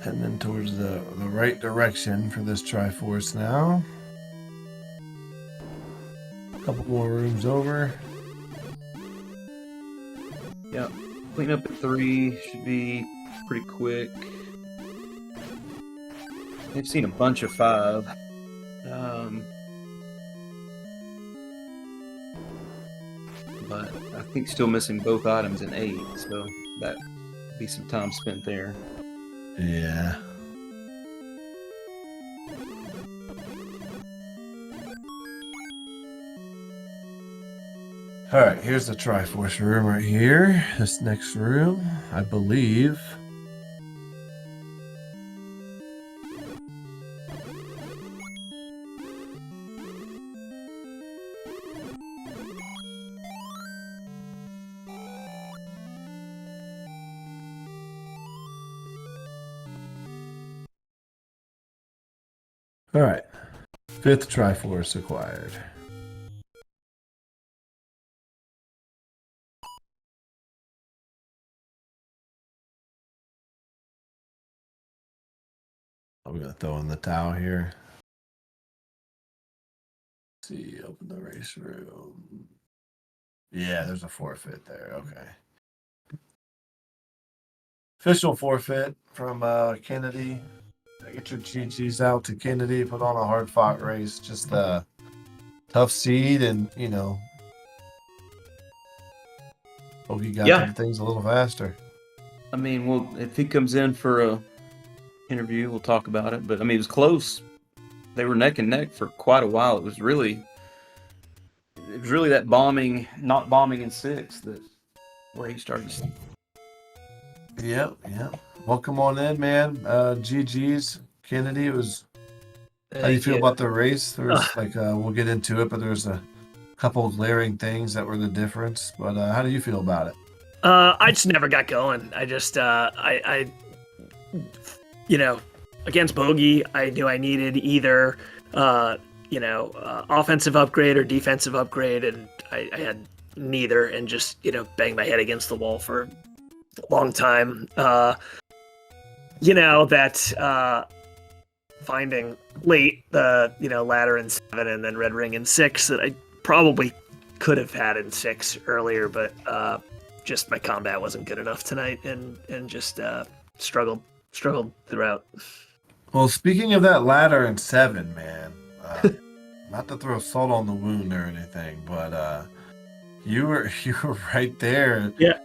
Heading towards the right direction for this Triforce now. A couple more rooms over. Yep. Clean up at 3 should be pretty quick. They've seen a bunch of 5. But I think still missing both items in 8, so that be some time spent there. Yeah. All right, here's the Triforce room right here. This next room, I believe. All right, 5th Triforce acquired. I'm gonna throw in the towel here. Let's see, open the race room. Yeah, there's a forfeit there. Okay. Official forfeit from Kennedy. Get your GGs out to Kennedy. Put on a hard-fought race. Just a tough seed, and Bogie got to things a little faster. I mean, well, if he comes in for a interview, we'll talk about it. But I mean, it was close. They were neck and neck for quite a while. It was really that not bombing in 6 that where he started. Yep. Welcome on in, man. GG's, Kennedy. It was. How do you feel about the race? There's we'll get into it, but there's a couple of glaring things that were the difference. But how do you feel about it? I just never got going. I just against Bogie, I knew I needed either offensive upgrade or defensive upgrade, and I had neither, and just banged my head against the wall for a long time. Finding late the ladder in 7 and then red ring in 6 that I probably could have had in 6 earlier, but just my combat wasn't good enough tonight, and just struggled throughout. Well, speaking of that ladder in 7, man, not to throw salt on the wound or anything, but you were right there. Yeah.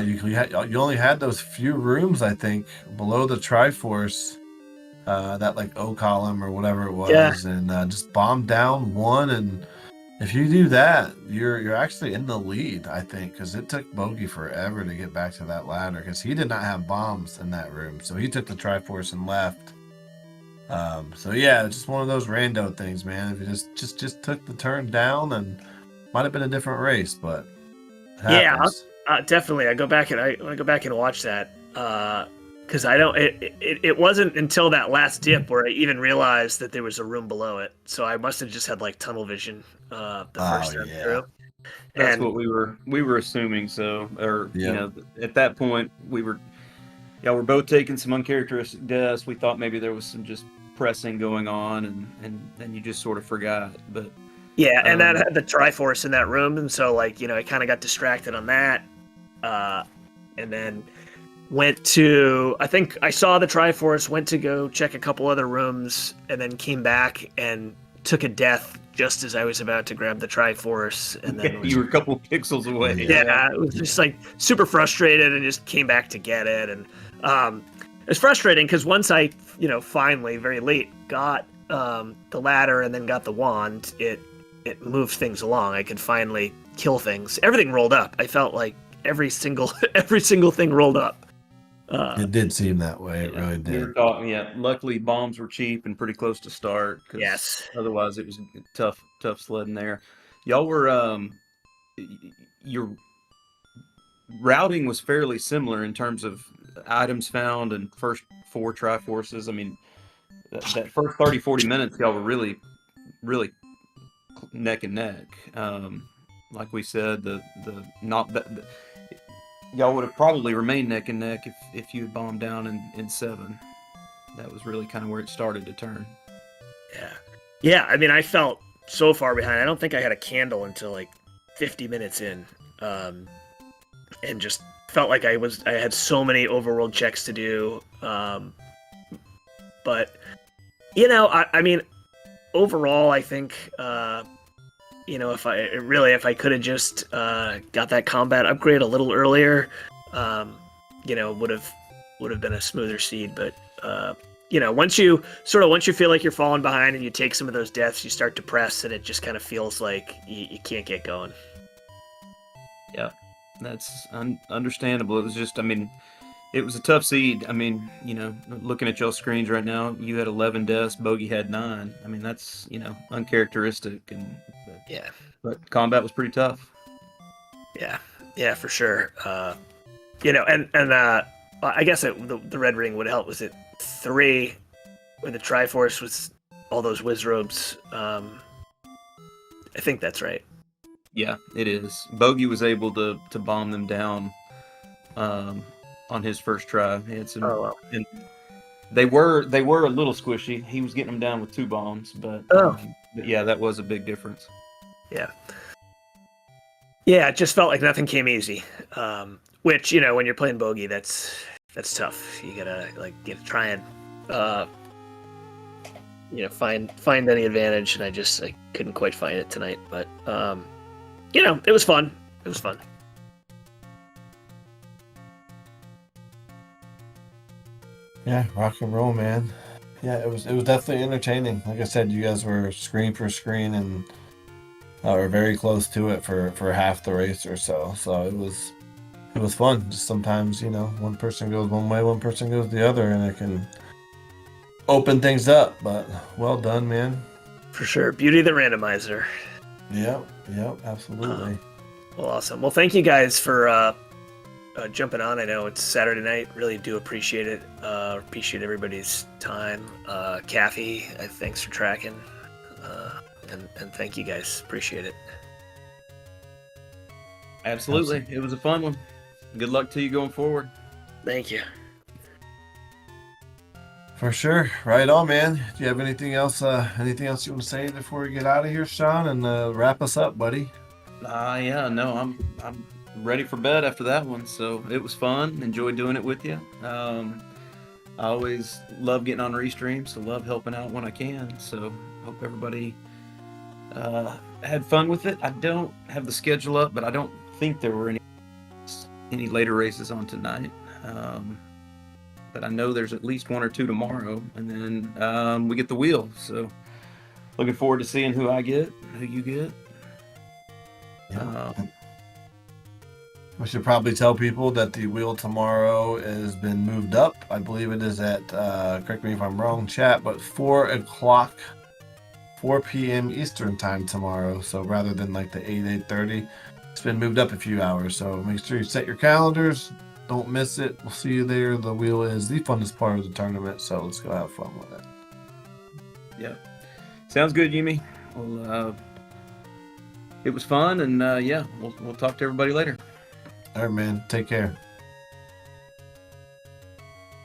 You only had those few rooms, I think, below the Triforce, that like O column or whatever it was, and just bombed down one. And if you do that, you're actually in the lead, I think, because it took Bogie forever to get back to that ladder because he did not have bombs in that room, so he took the Triforce and left. So yeah, it's just one of those rando things, man. If you just took the turn down, and might have been a different race, but definitely. I want to go back and watch that because I don't. It wasn't until that last dip where I even realized that there was a room below it. So I must have just had like tunnel vision the first time through. That's what we were assuming. So, at that point we're both taking some uncharacteristic deaths. We thought maybe there was some just pressing going on, and then you just sort of forgot. But and that had the Triforce in that room, and so I kind of got distracted on that. and then went to, I think I saw the Triforce, went to go check a couple other rooms, and then came back and took a death just as I was about to grab the Triforce, and then You were a couple pixels away. yeah, it was just like super frustrated, and just came back to get it. And it was frustrating because once I, finally very late got the ladder and then got the wand, it moved things along. I could finally kill things. Everything rolled up. I felt like every single thing rolled up. It did seem that way. It really We did. were talking, luckily bombs were cheap and pretty close to start. 'Cause Yes. otherwise it was tough sledding there. Y'all were, your routing was fairly similar in terms of items found and first 4 Triforces. I mean, that first 30, 40 minutes, y'all were really, really neck and neck. Like we said, y'all would have probably remained neck and neck if you had bombed down in 7. That was really kind of where it started to turn. Yeah. I mean, I felt so far behind. I don't think I had a candle until like 50 minutes in, and just felt like I had so many overworld checks to do. But I mean, overall, I think if I could have just got that combat upgrade a little earlier, would have been a smoother seed. But once you feel like you're falling behind and you take some of those deaths, you start to press, and it just kind of feels like you can't get going. Yeah, that's understandable. It was just, I mean, it was a tough seed. I mean, looking at y'all's screens right now, you had 11 deaths, Bogie had 9. I mean, that's, uncharacteristic. But combat was pretty tough. Yeah, for sure. And I guess the red ring would help. Was it 3 where the Triforce was all those whiz robes? I think that's right. Yeah, it is. Bogie was able to bomb them down on his first try. He had some, and they were a little squishy. He was getting them down with 2 bombs, but yeah, that was a big difference. Yeah, it just felt like nothing came easy. Which when you're playing Bogie, that's tough. You gotta try and find any advantage, and I couldn't quite find it tonight. But it was fun. It was fun. Yeah, rock and roll, man. Yeah, it was definitely entertaining. Like I said, you guys were screen for screen and were very close to it for half the race or so. So it was fun. Just sometimes, one person goes one way, one person goes the other, and it can open things up. But well done, man. For sure. Beauty of the randomizer. Yep, absolutely. Well, awesome. Well, thank you guys for jumping on. I know it's Saturday night. Really do appreciate it. Appreciate everybody's time. Kathy, thanks for tracking. And thank you guys. Appreciate it. Absolutely. It was a fun one. Good luck to you going forward. Thank you. For sure. Right on, man. Do you have anything else you want to say before we get out of here, Sean, and wrap us up, buddy? Yeah, no, I'm ready for bed after that one. So it was fun. Enjoyed doing it with you. I always love getting on restream, so love helping out when I can. So hope everybody had fun with it. I don't have the schedule up, but I don't think there were any later races on tonight. But I know there's at least 1 or 2 tomorrow, and then we get the wheel. So looking forward to seeing who I get, who you get. Yeah. We should probably tell people that the wheel tomorrow has been moved up. I believe it is at, correct me if I'm wrong, chat, but 4 p.m. Eastern time tomorrow. So rather than like the 8:30, it's been moved up a few hours. So make sure you set your calendars. Don't miss it. We'll see you there. The wheel is the funnest part of the tournament, so let's go have fun with it. Yeah. Sounds good, Yumi. Well, it was fun, and we'll talk to everybody later. All right, man. Take care.